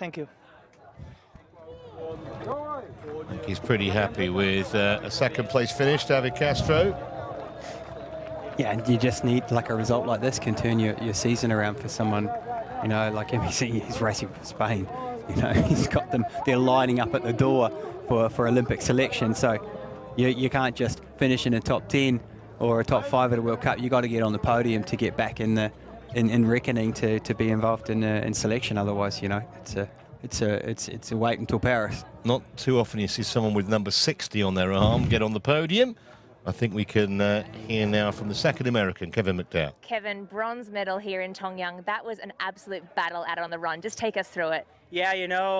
A: think he's pretty happy with a second place finish, David Castro.
B: Yeah, and you just need like a result like this can turn your season around for someone, like MEC. He's racing for Spain. He's got them. They're lining up at the door for Olympic selection. So you can't just finish in a top 10 or a top 5 at a World Cup. You got to get on the podium to get back in reckoning to be involved in selection. Otherwise, it's a wait until Paris.
A: Not too often you see someone with number 60 on their arm get on the podium. I think we can hear now from the second American, Kevin McDowell.
C: Kevin, bronze medal here in Tongyeong. That was an absolute battle out on the run. Just take us through it.
F: Yeah,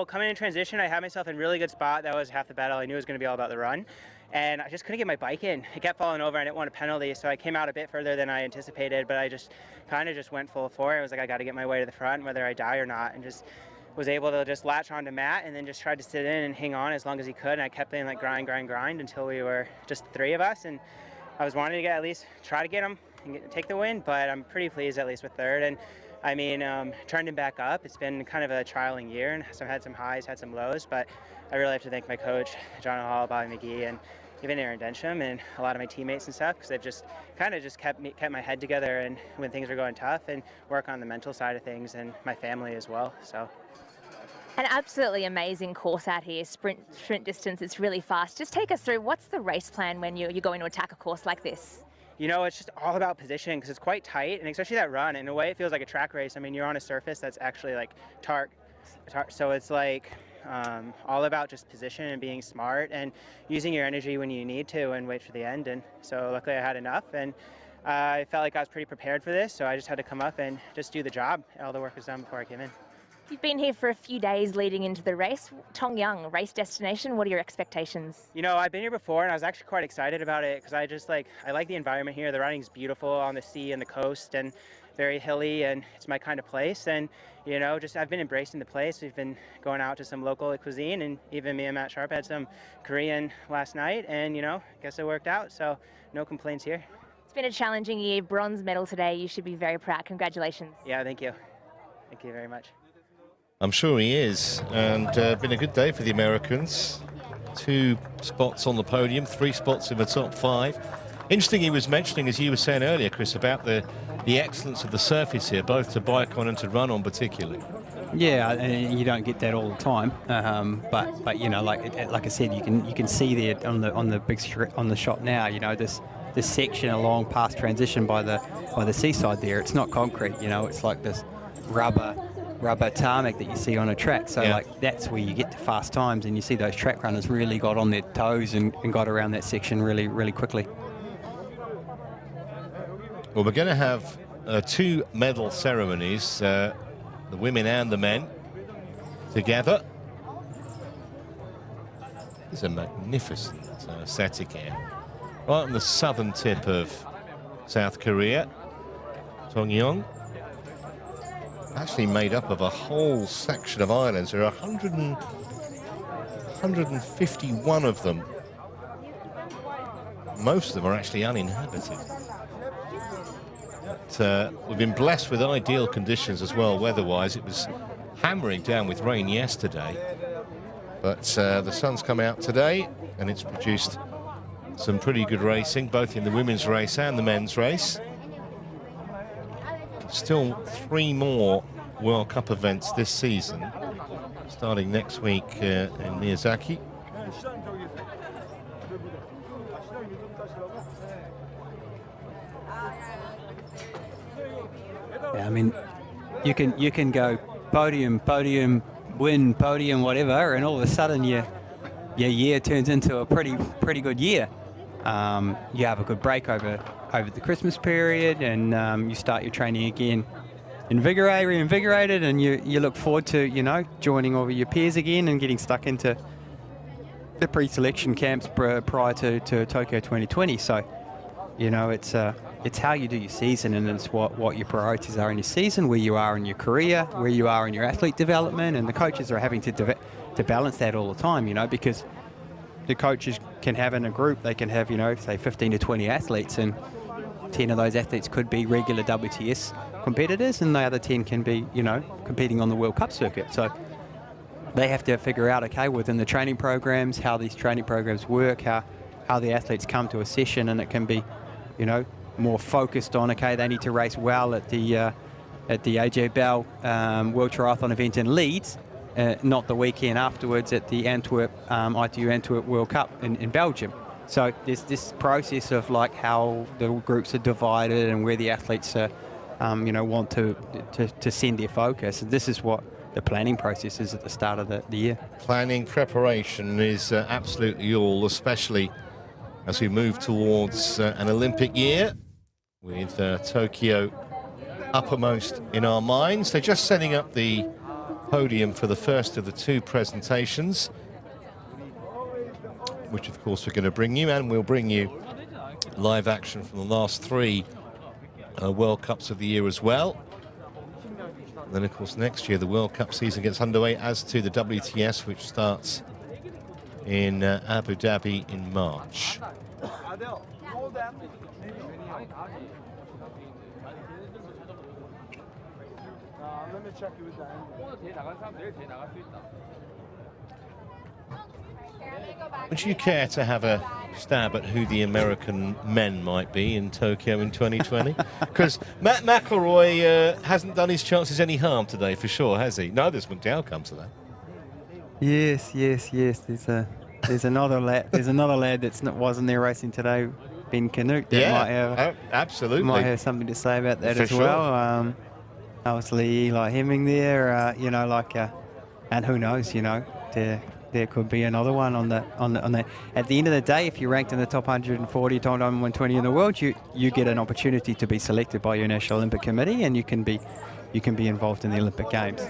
F: coming in transition, I had myself in a really good spot. That was half the battle. I knew it was going to be all about the run. And I just couldn't get my bike in. It kept falling over. I didn't want a penalty, so I came out a bit further than I anticipated. But I just kind of went full for it. I was like, I got to get my way to the front, whether I die or not, and just was able to just latch onto Matt and then just tried to sit in and hang on as long as he could. And I kept playing like grind until we were just 3 of us. And I was wanting to get at least try to get them and take the win, but I'm pretty pleased at least with third. And I mean, trending back up. It's been kind of a trialing year, and so I had some highs, had some lows, but I really have to thank my coach, John Hall, Bobby McGee, and even Aaron Densham, and a lot of my teammates and stuff, because they've just kind of just kept my head together, and when things were going tough, and work on the mental side of things, and my family as well. So.
C: An absolutely amazing course out here, sprint distance, it's really fast. Just take us through, what's the race plan when you're going to attack a course like this?
F: You know, it's just all about positioning because it's quite tight, and especially that run, in a way it feels like a track race. I mean, you're on a surface that's actually like tarp, so it's like all about just position and being smart and using your energy when you need to and wait for the end. And so luckily I had enough, and I felt like I was pretty prepared for this, so I just had to come up and just do the job. All the work was done before I came in.
C: You've been here for a few days leading into the race. Tongyeong, race destination, what are your expectations?
F: You know, I've been here before and I was actually quite excited about it because I like the environment here. The running's beautiful on the sea and the coast and very hilly, and it's my kind of place. And, you know, I've been embracing the place. We've been going out to some local cuisine, and even me and Matt Sharp had some Korean last night, and, you know, I guess it worked out. So no complaints here.
C: It's been a challenging year, bronze medal today. You should be very proud. Congratulations.
F: Yeah, thank you. Thank you very much.
A: I'm sure he is, and been a good day for the Americans. 2 spots on the podium, 3 spots in the top 5. Interesting, he was mentioning, as you were saying earlier, Chris, about the excellence of the surface here, both to bike on and to run on particularly.
B: Yeah, and you don't get that all the time, but you know, like I said, you can see there on the shot now. You know, this section along past transition by the seaside there. It's not concrete. You know, it's like this rubber tarmac that you see on a track. So
A: yeah,
B: like that's where you get to fast times, and you see those track runners really got on their toes and got around that section really quickly.
A: Well, we're going to have 2 medal ceremonies, the women and the men together. It's a magnificent setting here, right on the southern tip of South Korea. Tongyeong, actually made up of a whole section of islands. There are 151 of them. Most of them are actually uninhabited. We've been blessed with ideal conditions as well, weather-wise. It was hammering down with rain yesterday, but the sun's come out today, and it's produced some pretty good racing, both in the women's race and the men's race. Still 3 more World Cup events this season, starting next week in Miyazaki.
B: Yeah, I mean, you can go podium, win, podium, whatever, and all of a sudden your year turns into a pretty good year. You have a good break over the Christmas period, and you start your training again reinvigorated, and you look forward to, you know, joining all of your peers again and getting stuck into the pre-selection camps prior to Tokyo 2020. So, you know, it's how you do your season, and it's what your priorities are in your season, where you are in your career, where you are in your athlete development, and the coaches are having to balance that all the time, you know, because the coaches can have in a group, they can have, you know, say 15 to 20 athletes, and 10 of those athletes could be regular WTS competitors, and the other 10 can be, you know, competing on the World Cup circuit. So they have to figure out, okay, within the training programs, how these training programs work, how the athletes come to a session, and it can be, you know, more focused on, okay, they need to race well at the AJ Bell World Triathlon event in Leeds, not the weekend afterwards at the ITU Antwerp World Cup in Belgium. So there's this process of like how the groups are divided and where the athletes are, you know, want to send their focus. And this is what the planning process is at the start of the year.
A: Planning, preparation is absolutely all, especially as we move towards an Olympic year with Tokyo uppermost in our minds. They're just setting up the podium for the first of the 2 presentations, which of course we're going to bring you, and we'll bring you live action from the last 3 World Cups of the year as well. And then of course next year the World Cup season gets underway, as to the WTS, which starts in Abu Dhabi in March. Would you care to have a stab at who the American men might be in Tokyo in 2020? Because Matt McElroy hasn't done his chances any harm today, for sure, has he? No, there's McDowell comes to that.
B: Yes. There's another lad. There's another lad that's wasn't there racing today, Ben Canute. That might have,
A: absolutely.
B: Might have something to say about that
A: For
B: as
A: sure.
B: well. Obviously, Eli Hemming there. You know, like, and who knows? You know, there could be another one on the. At the end of the day, if you're ranked in the top 140 time 120 in the world, you get an opportunity to be selected by your National Olympic Committee, and you can be involved in the Olympic Games.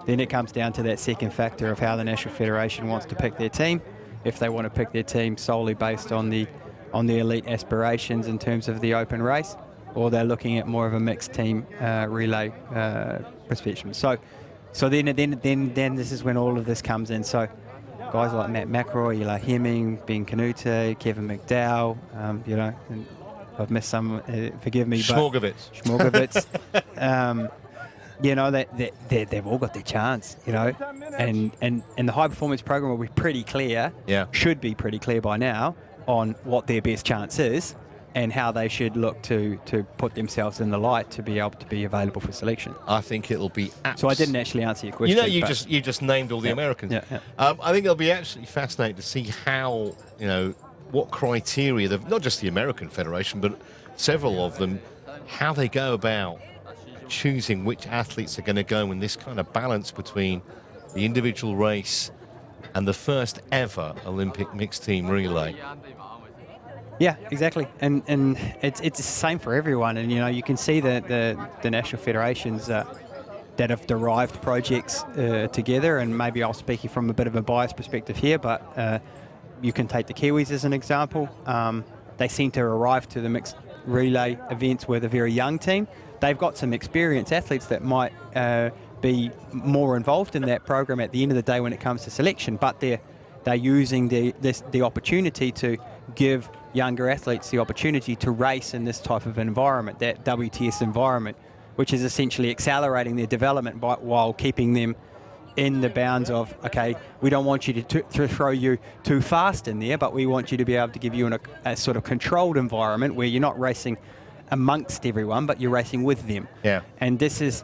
B: Then it comes down to that second factor of how the National Federation wants to pick their team. If they want to pick their team solely based on the elite aspirations in terms of the open race, or they're looking at more of a mixed team relay perspective. So then this is when all of this comes in. So guys like Matt McElroy, Eli Hemming, Ben Canute, Kevin McDowell, you know, and I've missed some, forgive me. Schmorgovitz. You know, they've all got their chance, you know, and the high performance program will be pretty clear, should be pretty clear by now, on what their best chance is and how they should look to put themselves in the light to be able to be available for selection.
A: I think it'll be
B: So I didn't actually answer your question.
A: You know, you just named all the Americans. I think it'll be absolutely fascinating to see how, you know, what criteria, not just the American Federation, but several of them, how they go about choosing which athletes are going to go in this kind of balance between the individual race and the first ever Olympic mixed team relay.
B: Yeah, exactly, and it's the same for everyone. And you know, you can see that the national federations that have derived projects together. And maybe I'm speaking from a bit of a biased perspective here, but you can take the Kiwis as an example. They seem to arrive to the mixed relay events with a very young team. They've got some experienced athletes that might be more involved in that program at the end of the day when it comes to selection, but they're using the opportunity to give younger athletes the opportunity to race in this type of environment, that WTS environment, which is essentially accelerating their development while keeping them in the bounds of, okay, we don't want you to throw you too fast in there, but we want you to be able to give you a sort of controlled environment where you're not racing amongst everyone, but you're racing with them.
A: Yeah.
B: And this is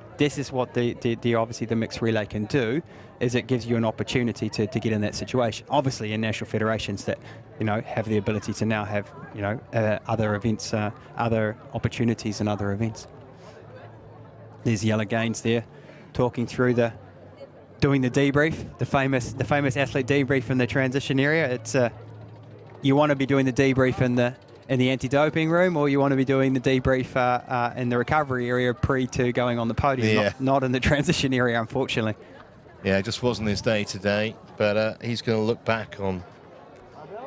B: what the obviously the mixed relay can do, is it gives you an opportunity to get in that situation. Obviously, in national federations that, you know, have the ability to now have, you know, other events, other opportunities and other events. There's Yella Gaines there, talking through doing the debrief, the famous athlete debrief in the transition area. It's you want to be doing the debrief in the anti-doping room, or you want to be doing the debrief in the recovery area pre to going on the podium, not in the transition area, unfortunately.
A: Yeah, it just wasn't his day today, but he's going to look back on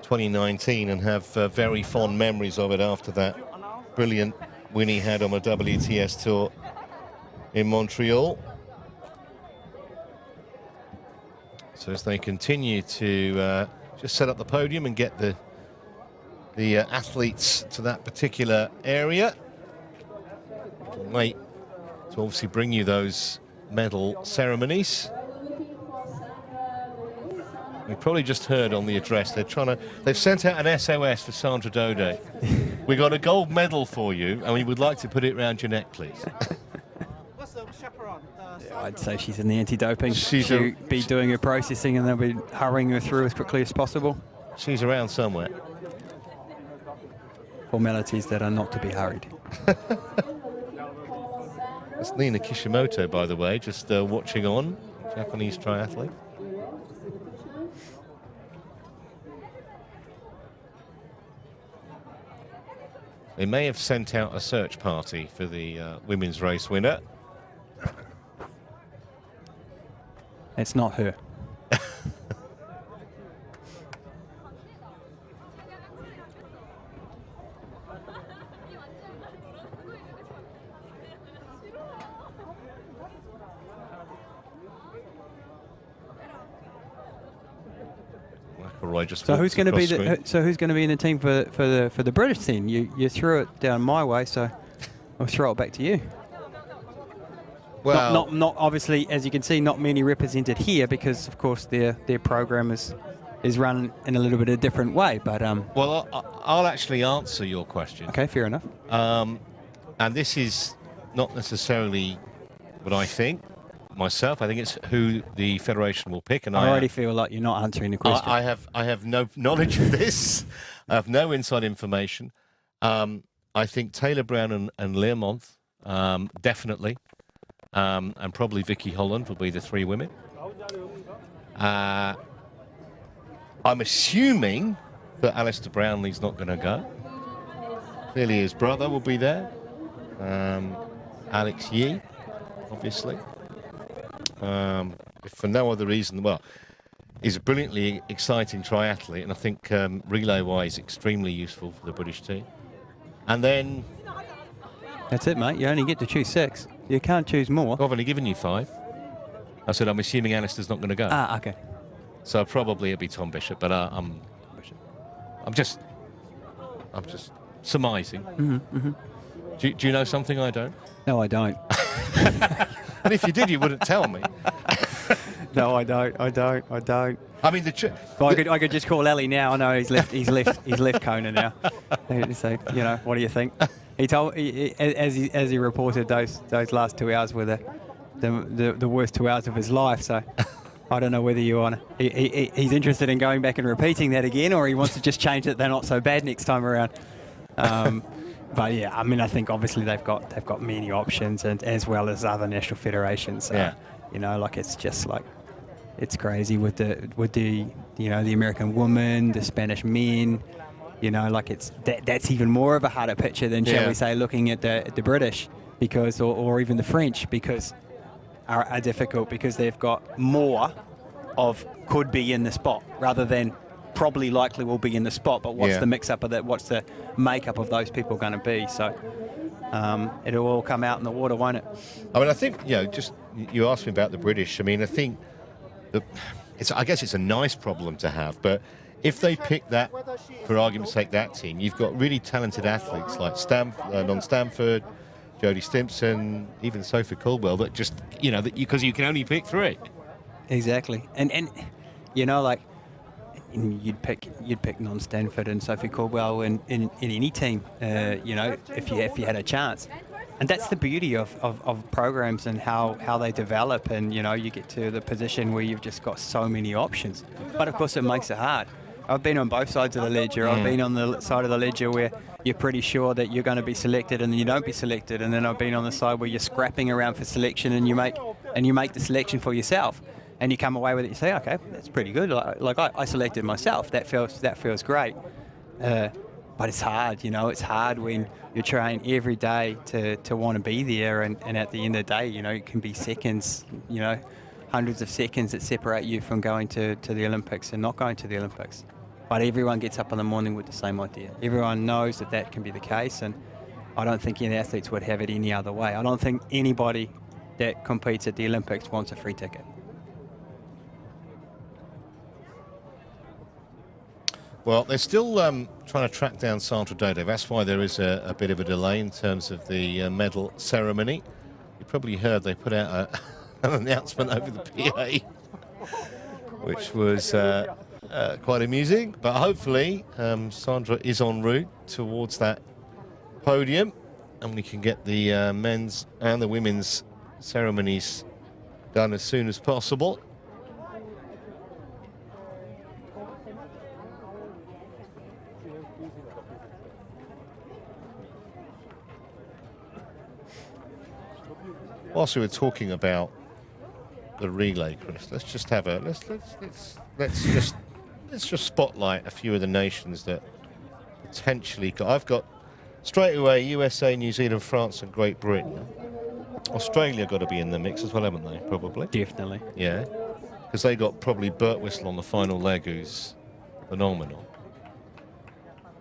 A: 2019 and have very fond memories of it after that brilliant win he had on the WTS Tour in Montreal. So as they continue to just set up the podium and get the athletes to that particular area, wait to obviously bring you those medal ceremonies. We probably just heard on the address they've sent out an SOS for Sandra Dode. We got a gold medal for you, and we would like to put it around your neck, please.
B: I'd say she's in the anti-doping. She'll be doing her processing, and they'll be hurrying her through as quickly as possible.
A: She's around somewhere.
B: Formalities that are not to be hurried.
A: It's Nina Kishimoto, by the way, just watching on, Japanese triathlete. They may have sent out a search party for the women's race winner.
B: It's not her.
A: McElroy just.
B: So who's going to be
A: the?
B: So who's going to be in the team for the British team? You threw it down my way, so I'll throw it back to you.
A: Well,
B: not obviously, as you can see, not many represented here because, of course, their program is run in a little bit of a different way. But
A: well, I'll actually answer your question.
B: Okay, fair enough.
A: And this is not necessarily what I think myself. I think it's who the federation will pick. And
B: I already feel like you're not answering the question.
A: I have no knowledge of this. I have no inside information. I think Taylor Brown and Leah Month, definitely. And probably Vicky Holland will be the three women. I'm assuming that Alistair Brownlee's not going to go. Clearly his brother will be there. Alex Yee, obviously. If for no other reason, well, he's a brilliantly exciting triathlete, and I think relay-wise extremely useful for the British team. And then...
B: That's it, mate. You only get to choose 6. You can't choose more.
A: I've only given you 5. I said I'm assuming Alistair's not going to go.
B: Ah, okay.
A: So probably it'll be Tom Bishop, but I'm just surmising. Do you know something I don't?
B: No, I don't.
A: And if you did, you wouldn't tell me.
B: No, I don't.
A: I mean,
B: I could just call Ellie now. I know he's left Kona now. So, what do you think? He told as he reported those last 2 hours were the worst 2 hours of his life. So I don't know whether he's interested in going back and repeating that again, or he wants to just change it. They're not so bad next time around. But yeah, I mean, I think obviously they've got many options, and as well as other national federations.
A: Yeah.
B: It's just like it's crazy with the the American women, the Spanish men. That's even more of a harder picture than, shall we say, looking at the British, because or even the French, because are difficult because they've got more of could be in the spot rather than probably likely will be in the spot. But what's the mix up of that? What's the makeup of those people going to be? So it'll all come out in the water, won't it?
A: I mean, I think just you asked me about the British. I mean, I think I guess it's a nice problem to have, but if they pick that, for argument's sake, that team, you've got really talented athletes like Non Stanford, Jodie Stimpson, even Sophie Caldwell, that just, because you can only pick 3.
B: Exactly. And you'd pick Non Stanford and Sophie Caldwell in any team, if you had a chance. And that's the beauty of programs and how they develop, and you get to the position where you've just got so many options. But of course it makes it hard. I've been on both sides of the ledger. I've been on the side of the ledger where you're pretty sure that you're going to be selected and then you don't be selected, and then I've been on the side where you're scrapping around for selection and you make the selection for yourself, and you come away with it. You say, okay, that's pretty good. Like I selected myself. That feels great. But it's hard, it's hard when you're trying every day to want to be there, and at the end of the day, it can be seconds, hundreds of seconds that separate you from going to the Olympics and not going to the Olympics. But everyone gets up in the morning with the same idea. Everyone knows that can be the case, and I don't think any athletes would have it any other way. I don't think anybody that competes at the Olympics wants a free ticket.
A: Well, they're still trying to track down Sandra Dodo. That's why there is a bit of a delay in terms of the medal ceremony. You probably heard they put out an announcement over the PA, which was quite amusing. But hopefully Sandra is en route towards that podium, and we can get the men's and the women's ceremonies done as soon as possible. Whilst we were talking about the relay, Chris, let's just have a let's just spotlight a few of the nations that potentially got. I've got straight away USA, New Zealand, France, and Great Britain. Australia got to be in the mix as well, haven't they? Probably.
B: Definitely.
A: Yeah, because they got probably Burt Whistle on the final leg, who's phenomenal.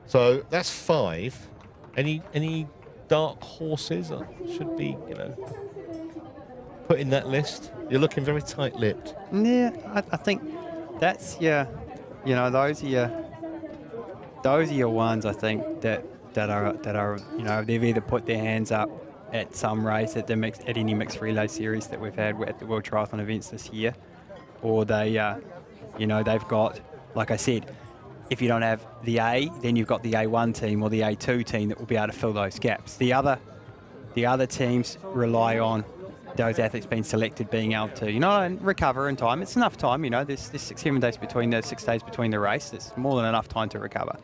A: So that's 5. Any dark horses should be put in that list? You're looking very tight-lipped.
B: Yeah, I think that's you know, those are your ones, I think, that are you know, they've either put their hands up at some race at any mixed relay series that we've had at the World Triathlon events this year, or they, you know, they've got, like I said, if you don't have the A, then you've got the A1 team or the A2 team that will be able to fill those gaps. The other teams rely on those athletes being selected, being able to, you know, and recover in time. It's enough time, you know, there's 6 days between the race. It's more than enough time to recover.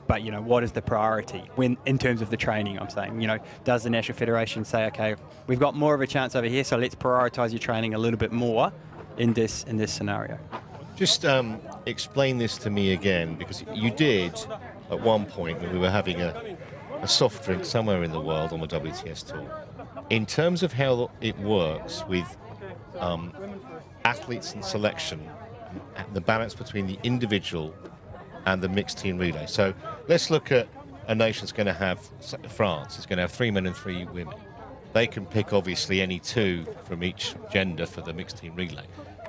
B: But, you know, what is the priority in terms of the training, I'm saying? You know, does the National Federation say, okay, we've got more of a chance over here, so let's prioritise your training a little bit more in this scenario?
A: Just explain this to me again, because you did at one point when we were having a soft drink somewhere in the world on the WTS tour. In terms of how it works with athletes and selection, the balance between the individual and the mixed team relay. So let's look at a nation that's going to have, France is going to have 3 men and 3 women. They can pick obviously any 2 from each gender for the mixed team relay.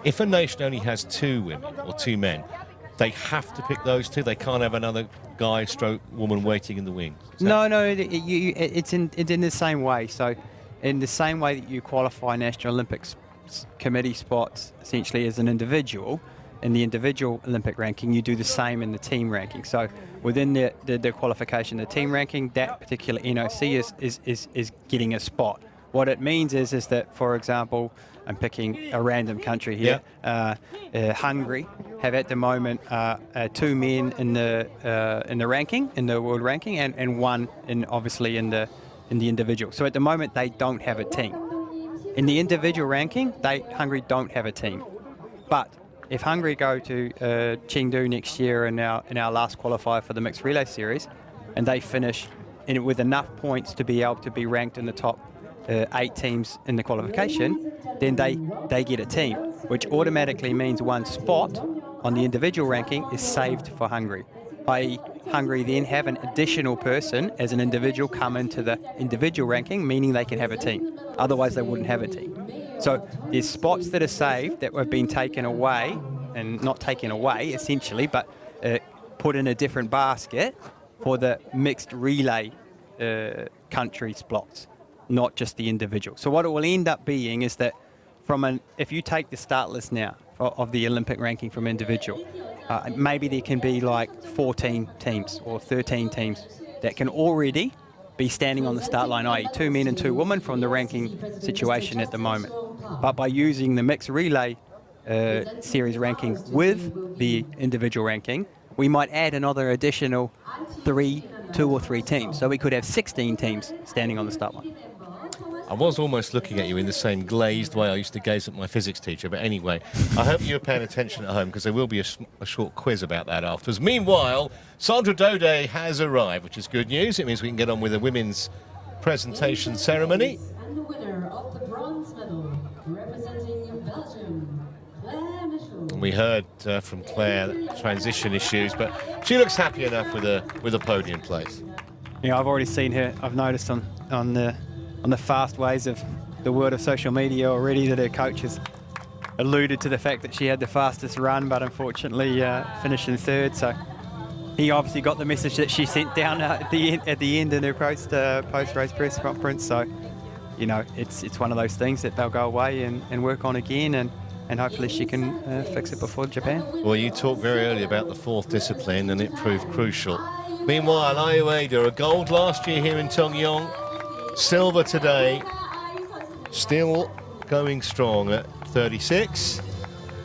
A: If a nation only has 2 women or 2 men, they have to pick those 2. They can't have another guy stroke woman waiting in the wings.
B: No, it's in the same way. So in the same way that you qualify National Olympics committee spots essentially as an individual, in the individual Olympic ranking, you do the same in the team ranking. So within the qualification, the team ranking, that particular NOC is getting a spot. What it means is that, for example, I'm picking a random country here. Yeah. Hungary have at the moment 2 men in the ranking, in the world ranking, and 1 obviously in the individual. So at the moment they don't have a team. In the individual ranking, Hungary don't have a team. But if Hungary go to Chengdu next year in our last qualifier for the mixed relay series, and they finish with enough points to be able to be ranked in the top 8 teams in the qualification, then they get a team, which automatically means 1 spot on the individual ranking is saved for Hungary. i.e. Hungary then have an additional person as an individual come into the individual ranking, meaning they can have a team. Otherwise they wouldn't have a team. So there's spots that are saved that have been taken away, and not taken away essentially, but put in a different basket for the mixed relay country spots, not just the individual. So what it will end up being is that if you take the start list now of the Olympic ranking from individual, maybe there can be like 14 teams or 13 teams that can already be standing on the start line, i.e. 2 men and 2 women from the ranking situation at the moment. But by using the mixed relay series ranking with the individual ranking, we might add another additional 2 or 3 teams. So we could have 16 teams standing on the start line.
A: I was almost looking at you in the same glazed way I used to gaze at my physics teacher, but anyway, I hope you're paying attention at home, because there will be a short quiz about that afterwards. Meanwhile, Sandra Dode has arrived, which is good news. It means we can get on with the women's presentation ceremony.
G: And the winner of the bronze medal, representing Belgium, Claire Michel.
A: And we heard from Claire transition issues, but she looks happy enough with a podium place.
B: Yeah, I've already seen her. I've noticed on the fast ways of the world of social media already that her coach has alluded to the fact that she had the fastest run, but unfortunately finished in 3rd. So he obviously got the message that she sent down at the end in her post-race press conference. So, you know, it's one of those things that they'll go away and work on again, and hopefully she can fix it before Japan.
A: Well, you talked very early about the 4th discipline, and it proved crucial. Meanwhile, Ayueda, a gold last year here in Tongyeong, silver today, still going strong at 36.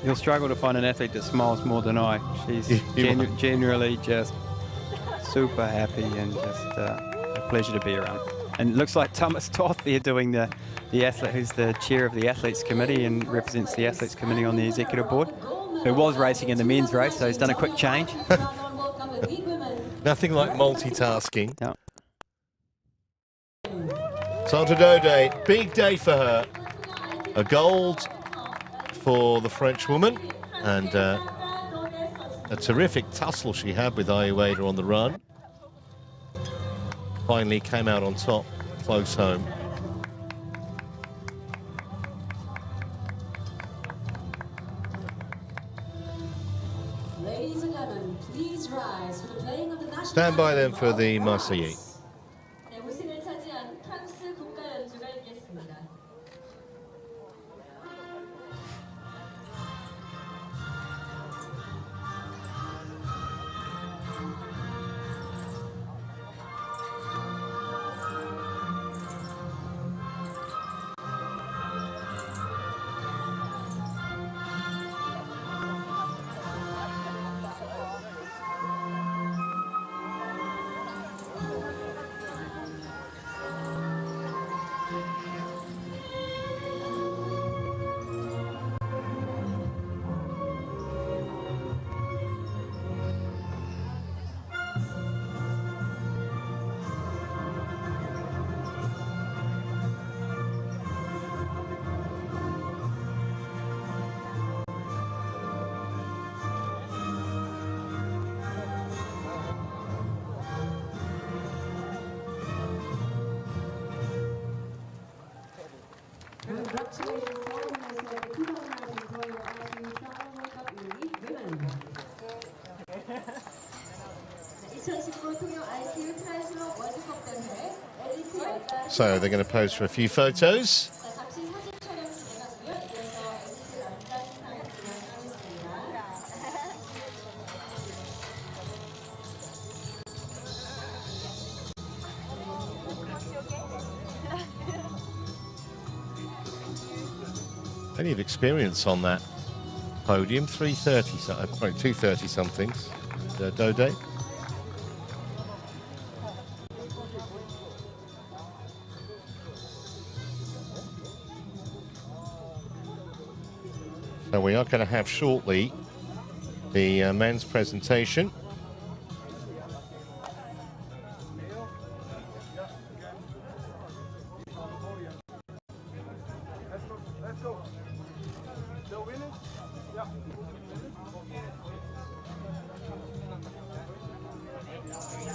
B: You'll struggle to find an athlete that smiles more than I. She's generally just super happy and just a pleasure to be around. And it looks like Thomas Toth there doing the athlete who's the chair of the athletes committee and represents the athletes committee on the executive board, who was racing in the men's race, so he's done a quick change.
A: Nothing like multitasking.
B: No.
A: Sandra Dode, big day for her. A gold for the French woman, and a terrific tussle she had with Ayueda on the run. Finally came out on top, close home.
G: Ladies gentlemen, please rise for the playing of the national
A: Stand by then for the
G: anthem of
A: Marseillaise.
G: France. 네, 우승을 차지한 프랑스 국가 연주가 있겠습니다. Congratulations, all winners of the 2019 Tongyeong Triathlon World Cup Elite Women. 2019 통영 ITU 트라이슬론 월드컵 대회 엘리트 여자.
A: So they're going to pose for a few photos.
G: 잠시 사진 촬영 진행하고요. 이어서 엘리트 남자 시상을 진행하겠습니다.
A: Plenty of experience on that podium. 230 somethings. Dode. So we are going to have shortly the men's presentation.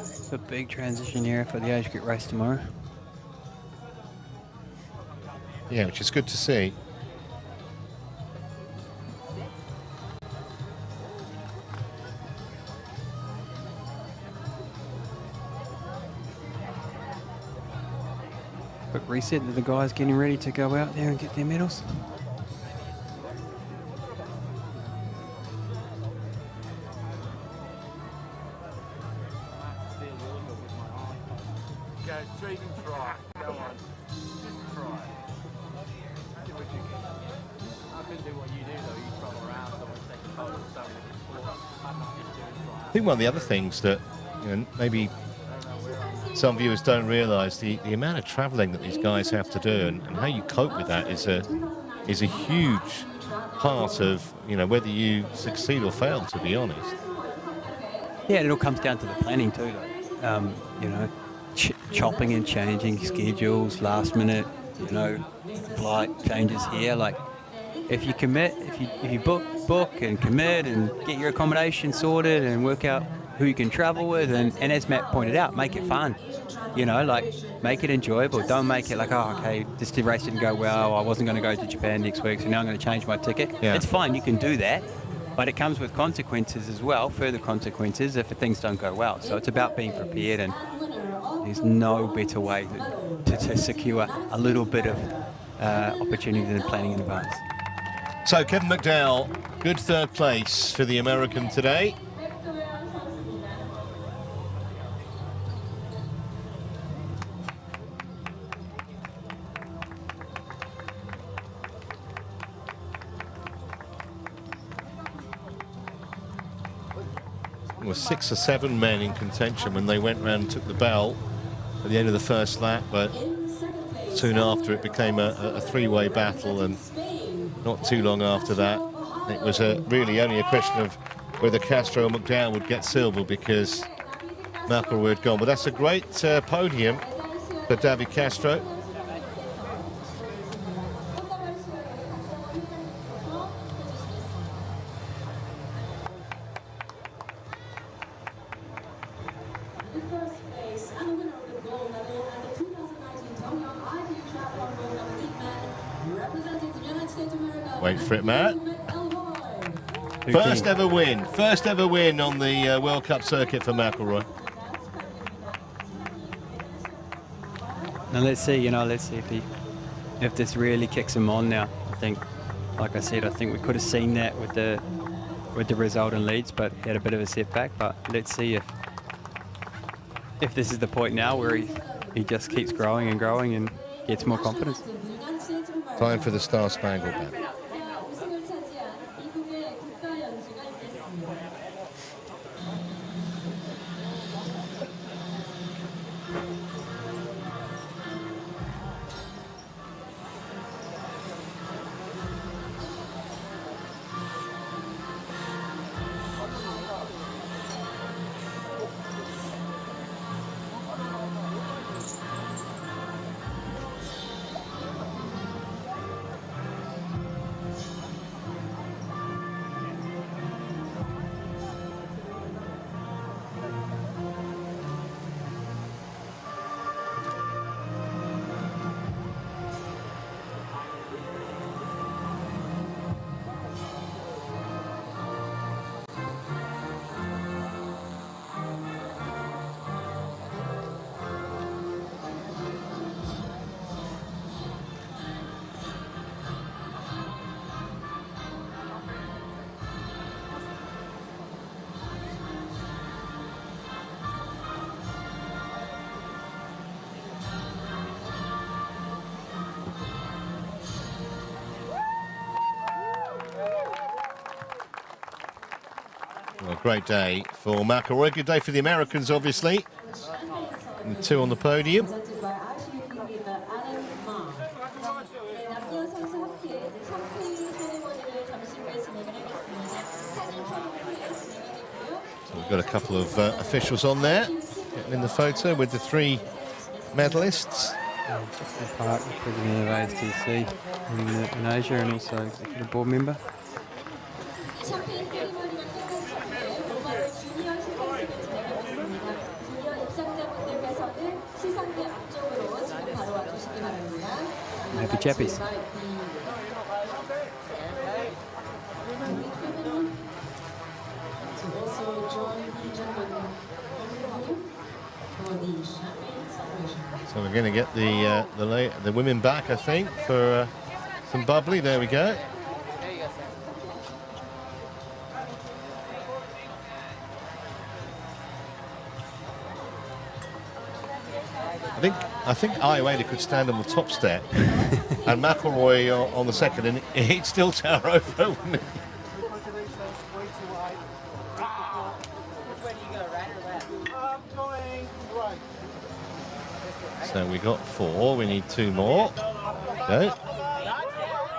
B: It's a big transition here for the age group race tomorrow.
A: Yeah, which is good to see.
B: Quick reset to the guys getting ready to go out there and get their medals.
A: I think one of the other things that maybe some viewers don't realise the amount of travelling that these guys have to do and how you cope with that is a huge part of whether you succeed or fail, to be honest.
B: Yeah, and it all comes down to the planning too, though. Chopping and changing schedules, last minute, flight changes here. Like, if you commit, if you book and commit and get your accommodation sorted and work out who you can travel with, and as Matt pointed out, make it fun. Make it enjoyable. Don't make it like, oh, okay, this race didn't go well. I wasn't going to go to Japan next week, so now I'm going to change my ticket.
A: Yeah.
B: It's fine, you can do that, but it comes with consequences as well, further consequences if things don't go well. So it's about being prepared, and there's no better way to secure a little bit of opportunity than planning in advance.
A: So Kevin McDowell, good third place for the American today. There were 6 or 7 men in contention when they went round and took the bell at the end of the first lap, but soon after it became a three-way battle, and not too long after that it was really only a question of whether Castro or McDowell would get silver because McElroy had gone. But that's a great podium for David Castro.
G: The first place and the winner of the gold medal at the 2019 Tongyeong ITU Triathlon World Cup Elite Men, representing the United States of America.
A: Wait for it, Matt.
G: Elroy.
A: First ever win on the World Cup circuit for McIlroy.
B: Now let's see, let's see if this really kicks him on now. I think, like I said, I think we could have seen that with the result in Leeds, but had a bit of a setback. But let's see if this is the point now where he just keeps growing and growing and gets more confidence.
A: Time for the Star Spangled Banner.
G: 우승을 차지한 미국의 국가 연주가 있겠습니다.
A: Well, great day for McIlroy. Good day for the Americans, obviously. And the two on the podium. So we've got a couple of officials on there, getting in the photo with the three medalists.
B: Justin Park, president of ASTC in Asia and also executive board member.
G: 샴페인 세리머니가 끝난 척에 오마르 주니어 시상식을 진행하고 있습니다. 주니어 입상자분들께서는 시상대 앞쪽으로 지금 바로 와주시기 바랍니다.
B: Happy chappies.
A: So we're going to get the women back, I think, for some bubbly. There we go. I think Ayuela could stand on the top step and McIlroy on the second, and he'd still tower over, wouldn't he? So we got 4, we need 2 more. Go.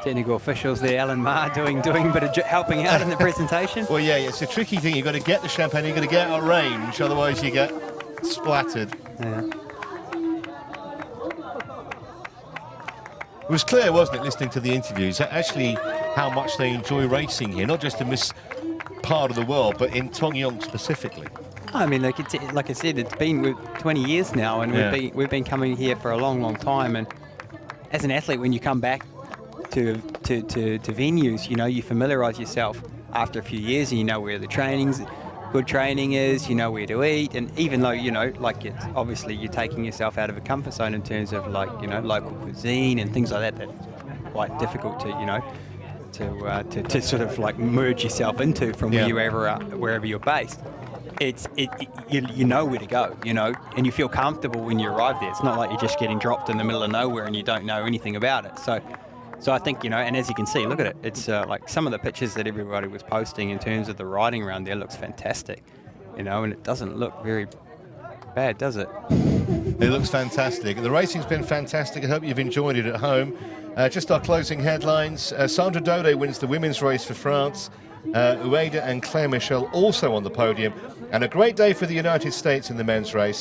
B: Technical officials there, Alan Marr doing a bit of helping out in the presentation.
A: Well, yeah, it's a tricky thing. You've got to get the champagne, you've got to get out of range, otherwise you get splattered.
B: Yeah.
A: It was clear, wasn't it, listening to the interviews, actually how much they enjoy racing here, not just in this part of the world, but in Tongyeong specifically.
B: I mean, like I said, it's been 20 years now, and we've been coming here for a long time. And as an athlete, when you come back to venues, you familiarise yourself after a few years, and you know where the good training is, you know where to eat, and even though it's obviously you're taking yourself out of a comfort zone in terms of local cuisine and things like that, that's quite difficult to sort of merge yourself into from wherever you're based. You know where to go, and you feel comfortable when you arrive there. It's not like you're just getting dropped in the middle of nowhere and you don't know anything about it. So I think, and as you can see, look at it. It's like some of the pictures that everybody was posting in terms of the riding around there looks fantastic, and it doesn't look very bad, does it?
A: It looks fantastic. The racing's been fantastic. I hope you've enjoyed it at home. Just our closing headlines. Sandra Dode wins the women's race for France. Ueda and Claire Michel also on the podium. And a great day for the United States in the men's race.